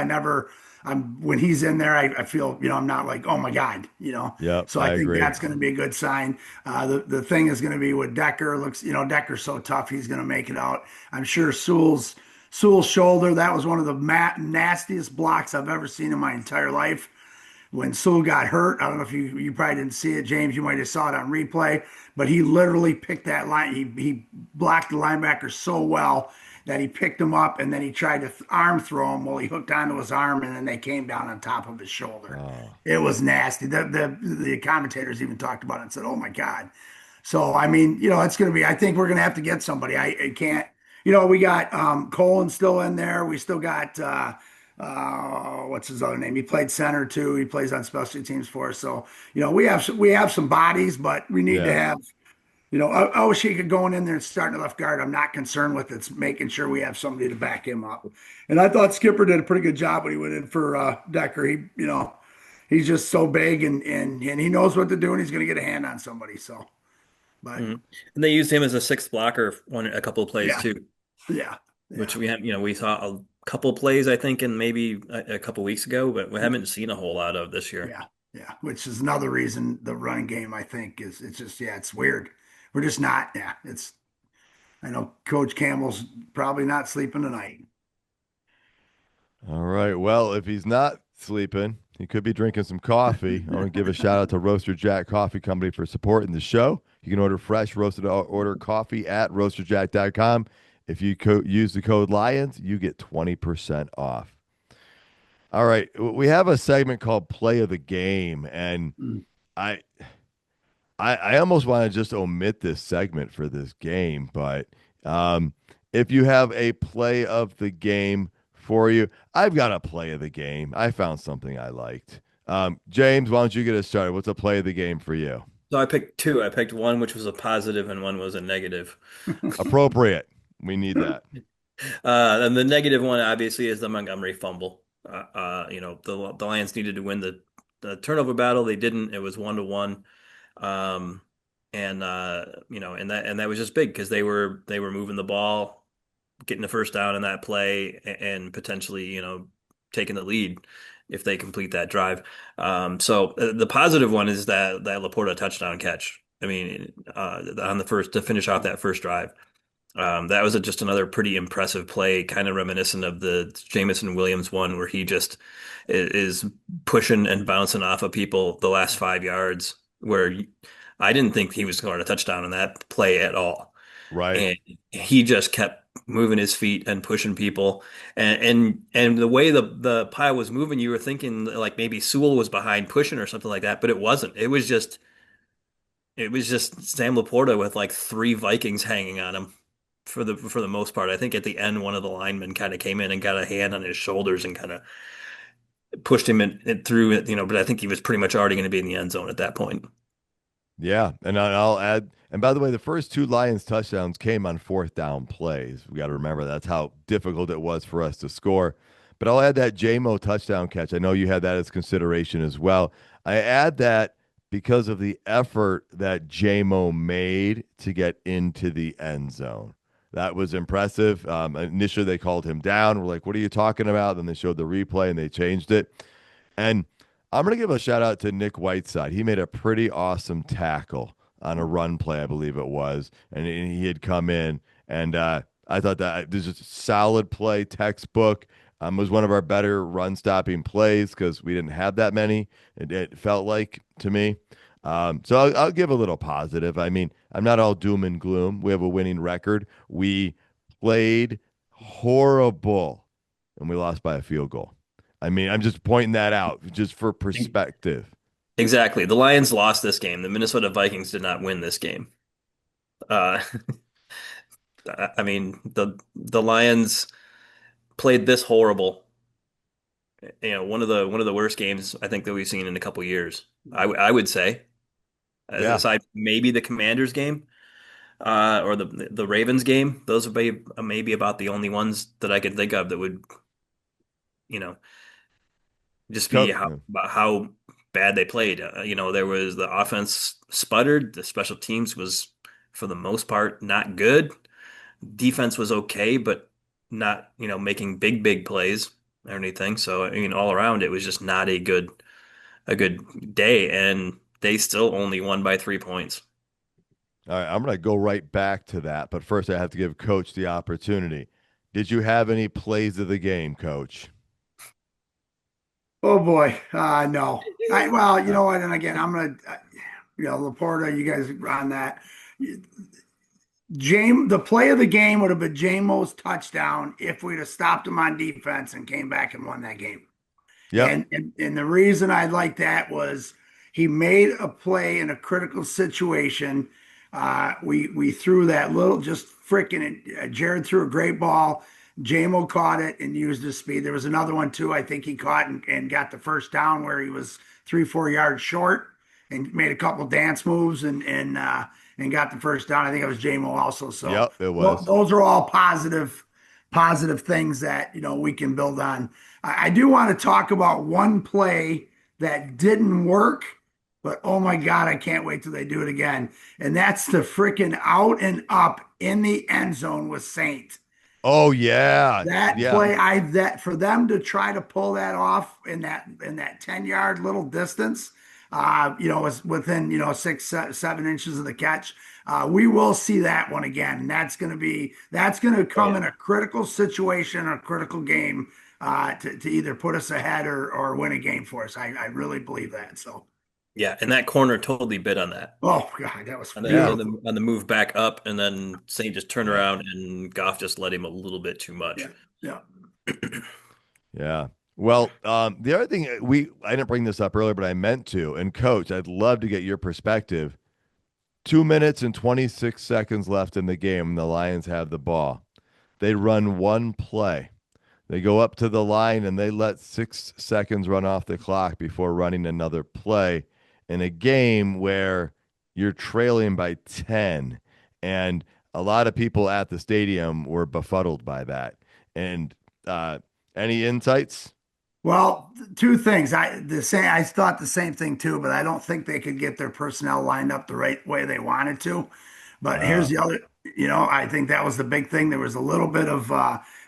when he's in there, I feel, I'm not like, oh my God. Yep, So I I think agree. that's going to be a good sign. The thing is going to be with Decker. Looks, Decker's so tough, he's going to make it out. I'm sure Sewell's shoulder, that was one of the nastiest blocks I've ever seen in my entire life. When Sewell got hurt, I don't know if you probably didn't see it, James. You might have saw it on replay, but he literally picked that line. He blocked the linebacker so well that he picked him up and then he tried to arm throw him. Well, he hooked onto his arm and then they came down on top of his shoulder. Oh, It was nasty. The commentators even talked about it and said, "Oh my God." So I mean, it's going to be. I think we're going to have to get somebody. I can't. We got Colin still in there. We still got what's his other name? He played center too. He plays on special teams for us. So we have some bodies, but we need to yeah. have. Oshika going in there and starting at left guard. I'm not concerned with it. It's making sure we have somebody to back him up. And I thought Skipper did a pretty good job when he went in for Decker. He's just so big and he knows what to do and he's going to get a hand on somebody. So, but Mhm. And they used him as a sixth blocker a couple of plays yeah, too, yeah, which yeah, we saw a couple of plays I think in maybe a couple weeks ago, but we haven't seen a whole lot of this year. yeah, yeah. Which is another reason the running game I think is it's just it's weird. We're just not. Yeah, I know Coach Campbell's probably not sleeping tonight. All right. Well, if he's not sleeping, he could be drinking some coffee. I want to give a shout out to Roaster Jack Coffee Company for supporting the show. You can order fresh roasted order coffee at roasterjack.com. If you use the code Lions, you get 20% off. All right. We have a segment called Play of the Game, and Mm. I I almost want to just omit this segment for this game, but um, if you have a play of the game for you, I've got a play of the game. I found something I liked. James, why don't you get us started? What's a play of the game for you? So I picked two. I picked one which was a positive and one was a negative. Appropriate. We need that. And the negative one obviously is the Montgomery fumble. The Lions needed to win the turnover battle. They didn't. It was 1-1. Um, and that was just big because they were moving the ball, getting the first down in that play and potentially, taking the lead. if they complete that drive. So the positive one is that Laporta touchdown catch. I mean, on the first to finish off that first drive. That was just another pretty impressive play, kind of reminiscent of the Jamison Williams one, where he just is pushing and bouncing off of people the last 5 yards. I didn't think he was going to touchdown on that play at all, Right. and he just kept moving his feet and pushing people, and the way the pile was moving, you were thinking like maybe Sewell was behind pushing or something like that, but it wasn't. It was just Sam Laporta with like three Vikings hanging on him for the most part. I think at the end, one of the linemen kind of came in and got a hand on his shoulders and kind of pushed him in through it, but I think he was pretty much already going to be in the end zone at that point. Yeah, and I'll add. And by the way, the first two Lions touchdowns came on fourth down plays. We got to remember that's how difficult it was for us to score. But I'll add that JMO touchdown catch. I know you had that as consideration as well. I add that because of the effort that JMO made to get into the end zone. That was impressive. Initially, they called him down. We're like, "What are you talking about?" Then they showed the replay and they changed it. And I'm going to give a shout out to Nick Whiteside. He made a pretty awesome tackle on a run play, I believe it was. And he had come in, and I thought that this is a solid play, textbook. Was one of our better run stopping plays because we didn't have that many. It felt like to me. So I'll give a little positive. I mean, I'm not all doom and gloom. We have a winning record. We played horrible, and we lost by a field goal. I mean, I'm just pointing that out just for perspective. Exactly. The Lions lost this game. The Minnesota Vikings did not win this game. Uh, I mean, the Lions played this horrible. One of the worst games I think that we've seen in a couple years. I would say, Yeah. aside maybe the Commanders game, or the Ravens game. Those would be maybe about the only ones that I could think of that would, you know, just be about how bad they played. There was the offense sputtered. The special teams was, for the most part, not good. Defense was okay, but not, making big plays or anything. So, I mean, all around, it was just not a good day, and they still only won by 3 points. All right. I'm going to go right back to that. But first, I have to give Coach the opportunity. Did you have any plays of the game, Coach? Oh boy, no. Well, you Uh, know what? And again, I'm gonna, Laporta, you guys are on that. James, the play of the game would have been Jamo's touchdown if we'd have stopped him on defense and came back and won that game. yep. And the reason I like that was he made a play in a critical situation. We threw that little just freaking. Jared threw a great ball. JMO caught it and used his speed. There was another one too. I think he caught and got the first down where he was 3, 4 yards short and made a couple dance moves and got the first down. I think it was JMO also. So Yep, it was. those are all positive things that we can build on. I do want to talk about one play that didn't work, but oh my God, I can't wait till they do it again. And that's the freaking out and up in the end zone with Saint. Oh, yeah. That Yeah. play, that for them to try to pull that off in that 10-yard little distance, was within 6, 7 inches of the catch. We will see that one again. And that's gonna Oh come yeah. in a critical situation, a critical game, to either put us ahead or win a game for us. I really believe that. So, Yeah, and that corner totally bit on that. oh God, that was On the, Yeah. on the on the move back up, and then Saint just turned Yeah. around and Goff just let him a little bit too yeah, much. yeah. Yeah. Well, the other thing I didn't bring this up earlier, but I meant to. And Coach, I'd love to get your perspective. 2 minutes and 26 seconds left in the game, and the Lions have the ball. They run one play. They go up to the line and they let 6 seconds run off the clock before running another play in a game where you're trailing by 10. And a lot of people at the stadium were befuddled by that. And any insights? Well, two things. I thought the same thing too, but I don't think they could get their personnel lined up the right way they wanted to. But here's Uh, the other, I think that was the big thing. There was a little bit of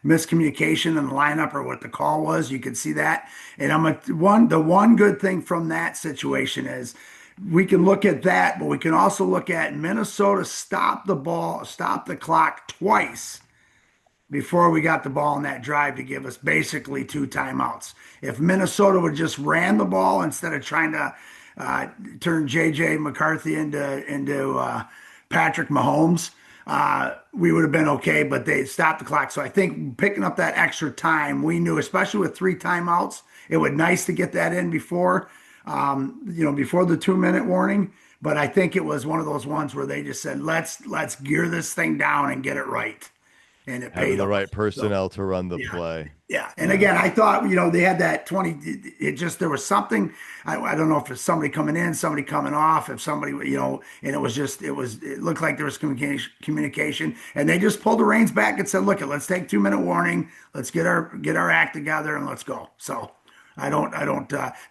miscommunication in the lineup or what the call was. You could see that. And the one good thing from that situation is we can look at that, but we can also look at Minnesota stop the clock twice before we got the ball in that drive to give us basically two timeouts. If Minnesota would just ran the ball instead of trying to turn JJ McCarthy into Patrick Mahomes, we would have been okay. But they stopped the clock. So I think picking up that extra time, we knew, especially with three timeouts, it would nice to get that in before the 2 minute warning. But I think it was one of those ones where they just said, let's gear this thing down and get it right, and it Having paid the right off. So personnel to run the yeah. play. Yeah. And Yeah. again, I thought, they had that 20, there was something, I don't know if it's somebody coming in, somebody coming off, if somebody, and it looked like there was communication, and they just pulled the reins back and said, look, let's take 2 minute warning. Let's get our act together and let's go. So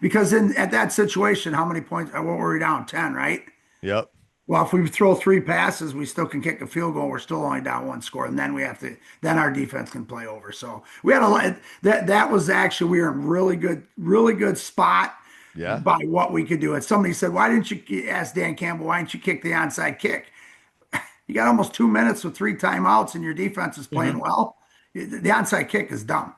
because at that situation, how many points, what were we down? 10, right? Yep. Well, if we throw three passes, we still can kick a field goal. We're still only down one score, and then our defense can play over. So we had a lot. That was actually, we were in really good spot Yeah. by what we could do. And somebody said, "Why didn't you ask Dan Campbell? Why didn't you kick the onside kick? You got almost 2 minutes with three timeouts, and your defense is playing Hmm. well. The onside kick is dumb.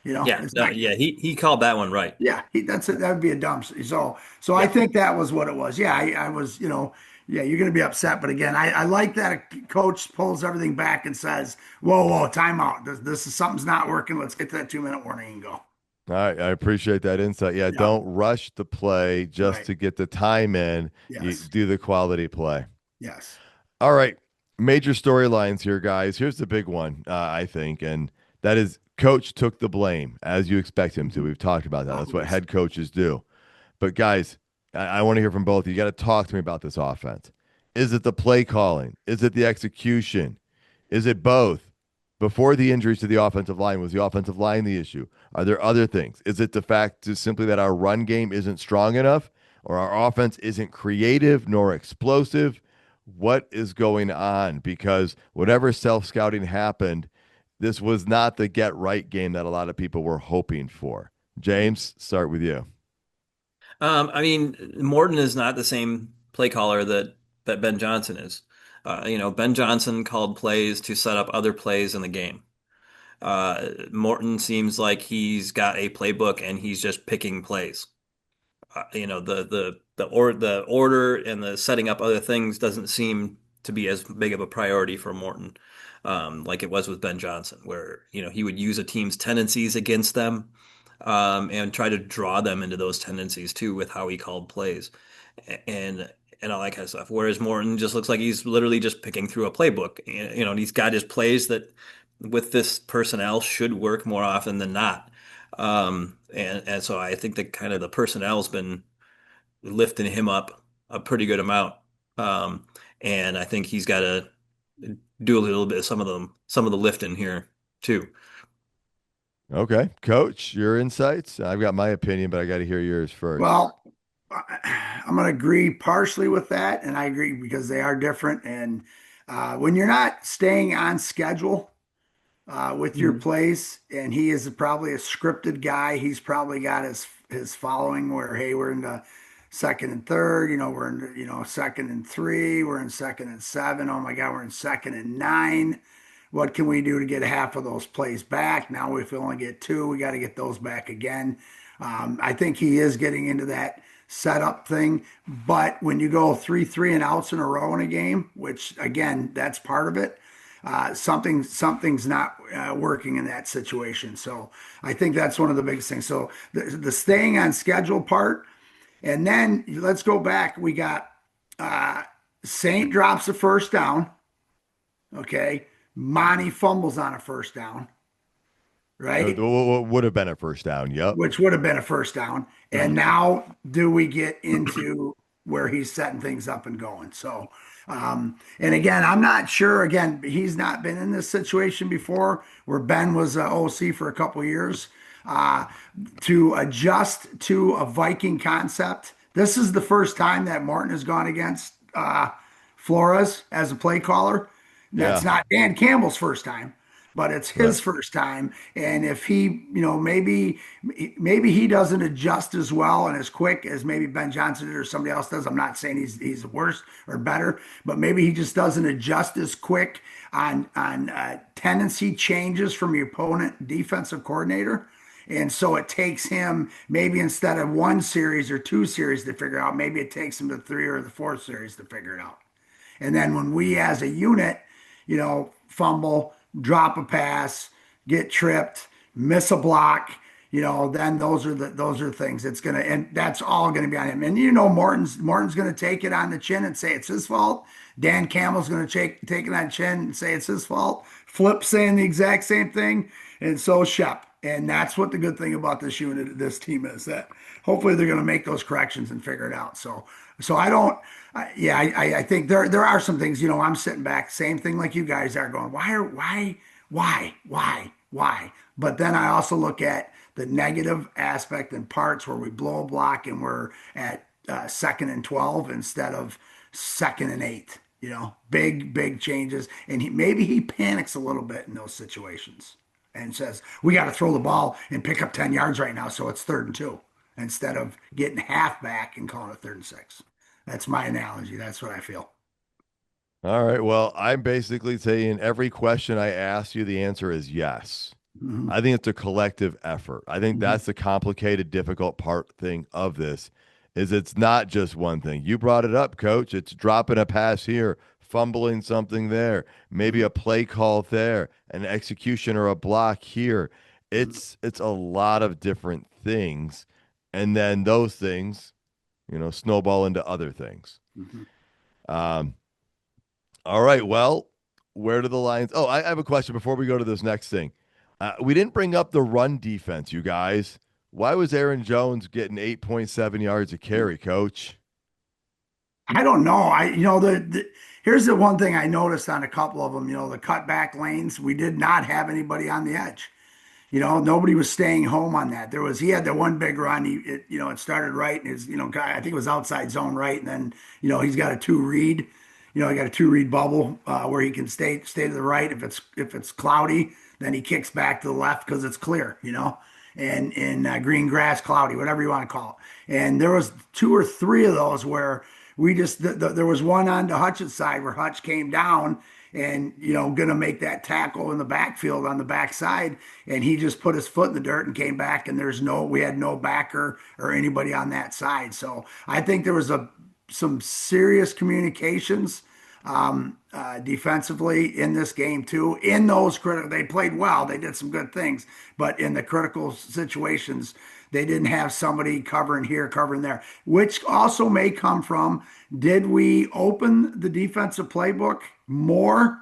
Yeah, It's no, not. yeah, he called that one right. Yeah, that's it. That would be a dumb. So I Yeah. think that was what it was. Yeah, I was, yeah, you're going to be upset. But again, I like that a coach pulls everything back and says, whoa, timeout. This is something's not working. Let's get to that 2 minute warning and go. All right. I appreciate that insight. Yeah. Yeah, Don't rush the play just right. to get the time in. You Yes, do the quality play. yes. All right. Major storylines here, guys. Here's the big one, I think, and that is coach took the blame as you expect him to. We've talked about that. That's what Always. head coaches do. But guys, I want to hear from both. You got to talk to me about this offense. Is it the play calling? Is it the execution? Is it both? Before the injuries to the offensive line, was the offensive line the issue? Are there other things? Is it the fact just simply that our run game isn't strong enough, or our offense isn't creative nor explosive? What is going on? Because whatever self scouting happened, this was not the get right game that a lot of people were hoping for. James, start with you. I mean, Morton is not the same play caller that Ben Johnson is. Ben Johnson called plays to set up other plays in the game. Morton seems like he's got a playbook and he's just picking plays. The order and the setting up other things doesn't seem to be as big of a priority for Morton, like it was with Ben Johnson, where he would use a team's tendencies against them, and try to draw them into those tendencies too with how he called plays, and and all that kind of stuff. Whereas Morton just looks like he's literally just picking through a playbook. And he's got his plays that with this personnel should work more often than not. And so I think that kind of the personnel's been lifting him up a pretty good amount. Um, and I think he's got to do a little bit of some of the lifting here too. Okay. Coach, your insights? I've got my opinion, but I got to hear yours first. Well, I'm going to agree partially with that. And I agree because they are different. And when you're not staying on schedule, with your Mhm. plays, and he is probably a scripted guy. He's probably got his following where, hey, we're in the second and third, we're in second and three, we're in second and seven. Oh my God, we're in second and nine. What can we do to get half of those plays back? Now, if we only get two, we got to get those back again. I think he is getting into that setup thing. But when you go three and outs in a row in a game, which again, that's part of it, something's not working in that situation. So I think that's one of the biggest things. So the staying on schedule part, and then let's go back. We got uh, Saint drops a first down. Okay, Monty fumbles on a first down, right? What would have been a first down? Yep. Which would have been a first down. And Mhm. now do we get into where he's setting things up and going? So, and again, I'm not sure. Again, he's not been in this situation before where Ben was OC for a couple of years. Uh, to adjust to a Viking concept, this is the first time that Martin has gone against Flores as a play caller. That's Yeah. not Dan Campbell's first time. but it's Right. his first time. And if he, maybe he doesn't adjust as well and as quick as maybe Ben Johnson did or somebody else does. I'm not saying he's worse or better, but maybe he just doesn't adjust as quick on tendency changes from your opponent defensive coordinator. And so it takes him maybe instead of one series or two series to figure out, maybe it takes him the three or the fourth series to figure it out. And then when we as a unit, fumble, drop a pass, get tripped, miss a block, then those are things it's gonna and that's all gonna be on him. And Morton's gonna take it on the chin and say it's his fault. Dan Campbell's gonna take it on the chin and say it's his fault. Flip saying the exact same thing, and so Shep. And that's what the good thing about this unit, this team is that hopefully they're going to make those corrections and figure it out. So I don't, yeah, I think there are some things, I'm sitting back, same thing like you guys are going, why? But then I also look at the negative aspect and parts where we blow a block and we're at second and 12 instead of second and eight, big changes. And maybe he panics a little bit in those situations and says, we got to throw the ball and pick up 10 yards right now. So it's 3rd and 2 instead of getting half back and calling it 3rd and 6. That's my analogy. That's what I feel. All right. Well, I'm basically saying every question I ask you, the answer is yes. Mm-hmm. I think it's a collective effort. I think Mm-hmm. that's the complicated, difficult part thing of this is it's not just one thing. You brought it up, coach. It's dropping a pass here, fumbling something there, maybe a play call there, an execution or a block here. It's a lot of different things. And then those things, snowball into other things. Mm-hmm. Um, all right. Well, where do the Lions? Oh, I have a question before we go to this next thing. We didn't bring up the run defense, you guys. Why was Aaron Jones getting 8.7 yards a carry, coach? I don't know. Here's the one thing I noticed on a couple of them, the cutback lanes, we did not have anybody on the edge. Nobody was staying home on that. He had the one big run. It started right and guy, I think it was outside zone right. And then, he's got a two read, he got a two read bubble where he can stay to the right. If it's cloudy, then he kicks back to the left because it's clear, and in green grass, cloudy, whatever you want to call it. And there was two or three of those where there was one on the Hutch's side where Hutch came down and gonna make that tackle in the backfield on the backside, and he just put his foot in the dirt and came back, and we had no backer or anybody on that side. So I think there was some serious communications defensively in this game too. In those critical, they played well, they did some good things, but in the critical situations, they didn't have somebody covering here, covering there, which also may come from, did we open the defensive playbook more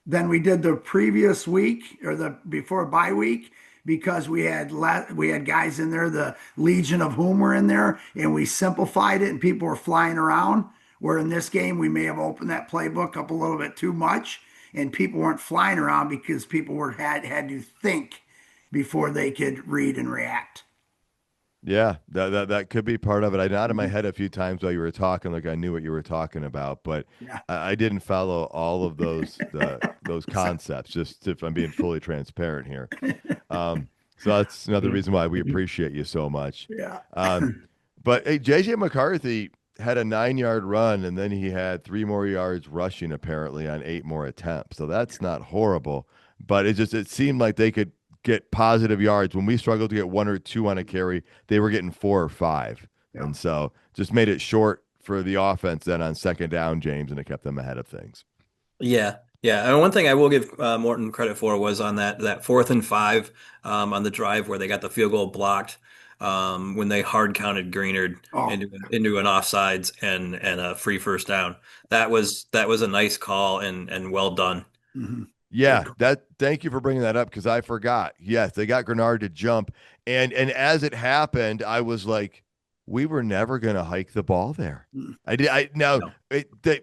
than we did the previous week or the before bye week? Because we had guys in there, the legion of whom were in there, and we simplified it, and people were flying around. Where in this game we may have opened that playbook up a little bit too much, and people weren't flying around because people had to think before they could read and react. Yeah, that could be part of it. I nodded my Mhm. head a few times while you were talking, like I knew what you were talking about, but Yeah. I didn't follow all of those concepts. Just if I'm being fully transparent here. So that's another reason why we appreciate you so much. Yeah. Um, but hey, JJ McCarthy had a 9 yard run, and then he had 3 more yards rushing apparently on 8 more attempts. So that's not horrible, but it seemed like they could get positive yards when we struggled to get 1 or 2 on a carry. They were getting 4 or 5, Yeah. and so just made it short for the offense then on second down, James, and it kept them ahead of things. Yeah, yeah. And one thing I will give Morton credit for was on that 4th and 5 on the drive where they got the field goal blocked when they hard counted Greenard Oh. into an offsides and a free first down. That was a nice call and well done. Mhm. Good Yeah, call. thank you for bringing that up because I forgot. Yes, they got Grenard to jump. And as it happened, I was like, we were never gonna hike the ball there. Mm. I did I now No.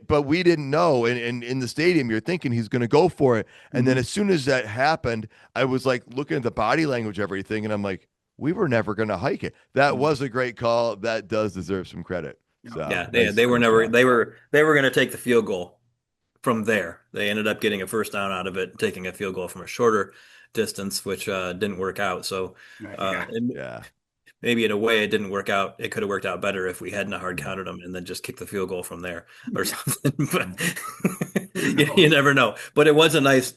but we didn't know. And in the stadium, you're thinking he's gonna go for it. And then Mhm. as soon as that happened, I was like looking at the body language, everything, and I'm like, we were never gonna hike it. That Mhm. was a great call. That does deserve some credit. Yeah. So Yeah, they nice, they were nice never job. they were going to take the field goal. from there. They ended up getting a first down out of it, taking a field goal from a shorter distance, which didn't work out. So Yeah. Yeah. maybe in a way it didn't work out. It could have worked out better if we hadn't hard Mm. counted them and then just kicked the field goal from there or something. But Who you knows? never know. But it was a nice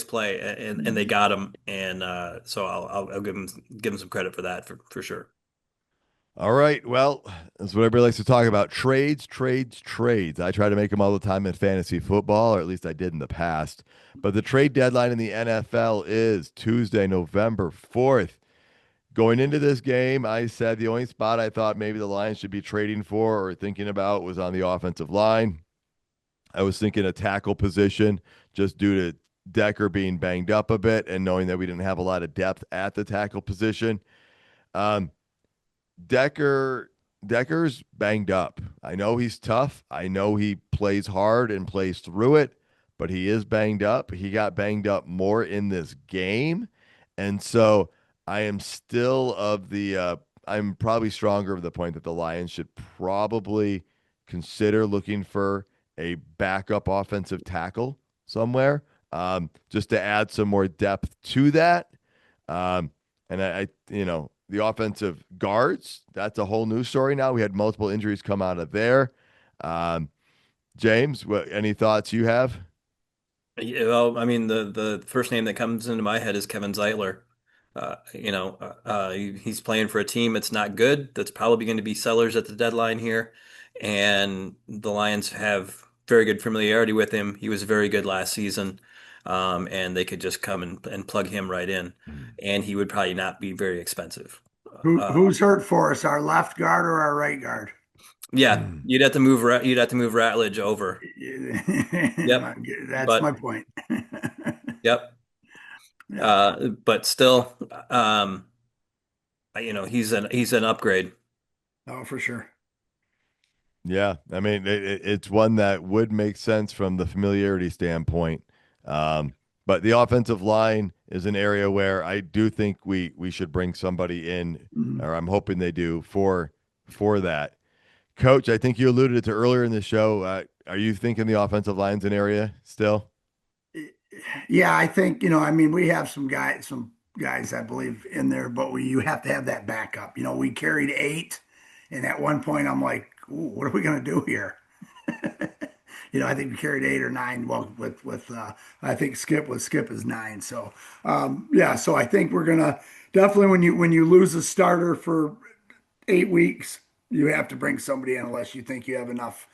play, and they got him, and so I'll give him some credit for that for sure. All right. Well, that's what everybody likes to talk about. Trades, trades, trades. I try to make them all the time in fantasy football, or at least I did in the past. But the trade deadline in the NFL is Tuesday, November 4th. Going into this game, I said the only spot I thought maybe the Lions should be trading for or thinking about was on the offensive line. I was thinking a tackle position just due to Decker being banged up a bit and knowing that we didn't have a lot of depth at the tackle position. Um, Decker Decker's banged up. I know he's tough. I know he plays hard and plays through it, but he is banged up. He got banged up more in this game. And so I am still of the I'm probably stronger of the point that the Lions should probably consider looking for a backup offensive tackle somewhere, just to add some more depth to that. Um, and the offensive guards, that's a whole new story now. We had multiple injuries come out of there. Um, James, any thoughts you have? Yeah, well, I mean, the first name that comes into my head is Kevin Zeitler. He's playing for a team that's not good. That's probably going to be sellers at the deadline here, and the Lions have very good familiarity with him. He was very good last season, and they could just come and plug him right in, and he would probably not be very expensive. Uh, Who's hurt for us? Our left guard or our right guard? yeah, you'd have to move Ratledge over. Yep, That's my but point. yep. Yeah. But still, he's an upgrade. Oh, for sure. Yeah, I mean it's one that would make sense from the familiarity standpoint, but the offensive line is an area where I do think we should bring somebody in, Mhm. or I'm hoping they do for that. Coach, I think you alluded to earlier in the show. Are you thinking the offensive line's an area still? Yeah, I think, I mean, we have some guys I believe in there, but you have to have that backup. We carried eight, and at one point I'm like, ooh, what are we going to do here? I think we carried eight or nine. Well, with I think Skip is nine. So yeah, so I think we're gonna definitely when you lose a starter for 8 weeks, you have to bring somebody in unless you think you have enough.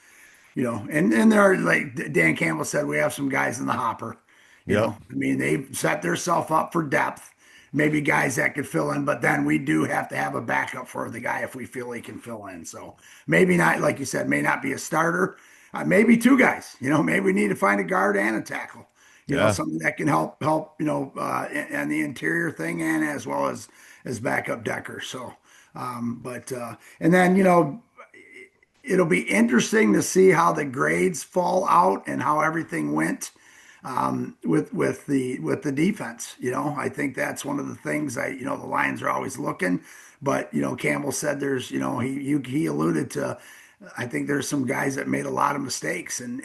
And there are, like Dan Campbell said, we have some guys in the hopper. Yep. I mean, they've set themselves up for depth. Maybe guys that could fill in, but then we do have to have a backup for the guy if we feel he can fill in. So maybe not, like you said, may not be a starter. Maybe two guys. Maybe we need to find a guard and a tackle. Yeah. Something that can help. And the interior thing, and as well as backup Decker. So, but and then it'll be interesting to see how the grades fall out and how everything went with the defense. I think that's one of the things the Lions are always looking, but Campbell said there's he alluded to. I think there's some guys that made a lot of mistakes, and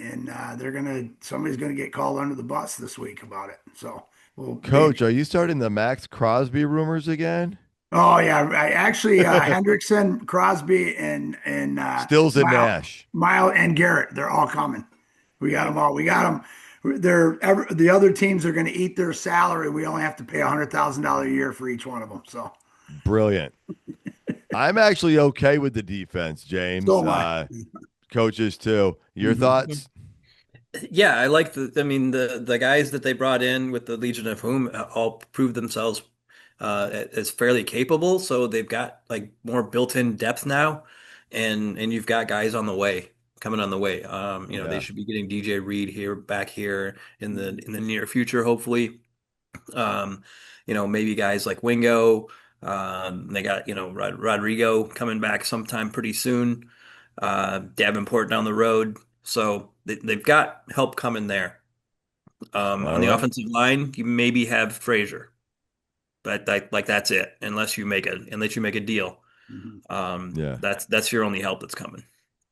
somebody's gonna get called under the bus this week about it. So, well, maybe. Coach, are you starting the Max Crosby rumors again? Oh yeah, I actually Hendrickson, Crosby, and Stills and Nash. Mile and Garrett. They're all coming. We got them all. We got them. The other teams are going to eat their salary. We only have to pay $100,000 a year for each one of them. So Brilliant. I'm actually okay with the defense, James. am I. Coaches too. Your Mhm. thoughts? Yeah, I like I mean, the guys that they brought in with the Legion of Whom all proved themselves as fairly capable. So they've got like more built-in depth now, and you've got guys on the way, coming on the way. They Yeah. should be getting DJ Reed back here in the near future, hopefully. Um, maybe guys like Wingo. They got, Rodrigo coming back sometime pretty soon. Davenport down the road. So they've got help coming there. All On the right. offensive line, you maybe have Frazier, but that's it. Unless you make a deal, Yeah. that's your only help that's coming.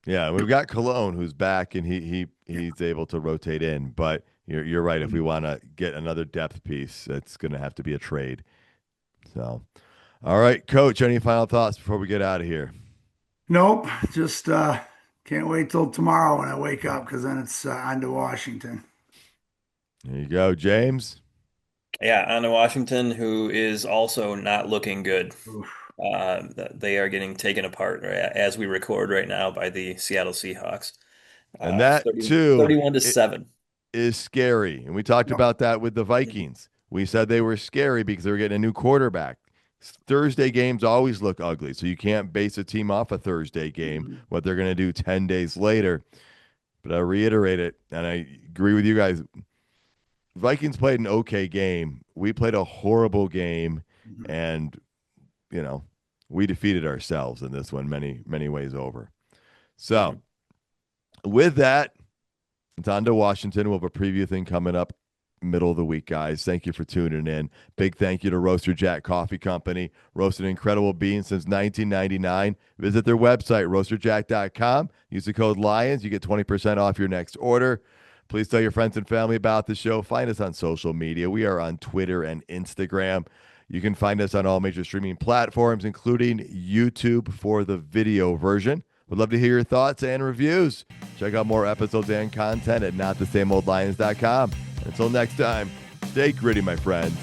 Yeah. We've got Cologne who's back and he he's able to rotate in. But you're right. If we want to get another depth piece, it's going to have to be a trade. So, all right, Coach. Any final thoughts before we get out of here? Nope, just can't wait till tomorrow when I wake up because then it's on to Washington. There you go, James. Yeah, on to Washington, who is also not looking good. Oof. They are getting taken apart as we record right now by the Seattle Seahawks. And that 31 to it 7. is scary. And we talked Yep. about that with the Vikings. We said they were scary because they were getting a new quarterback. Thursday games always look ugly, so you can't base a team off a Thursday game, what they're going to do 10 days later. But I reiterate it, and I agree with you guys. Vikings played an okay game. We played a horrible game, and, we defeated ourselves in this one many ways over. So, with that, it's on to Washington. We'll have a preview thing coming up middle of the week, guys. Thank you for tuning in. Big thank you to Roaster Jack Coffee Company. Roasted incredible beans since 1999. Visit their website, roasterjack.com. Use the code LIONS. You get 20% off your next order. Please tell your friends and family about the show. Find us on social media. We are on Twitter and Instagram. You can find us on all major streaming platforms, including YouTube for the video version. We'd love to hear your thoughts and reviews. Check out more episodes and content at notthesameoldlions.com. Until next time, stay gritty, my friends.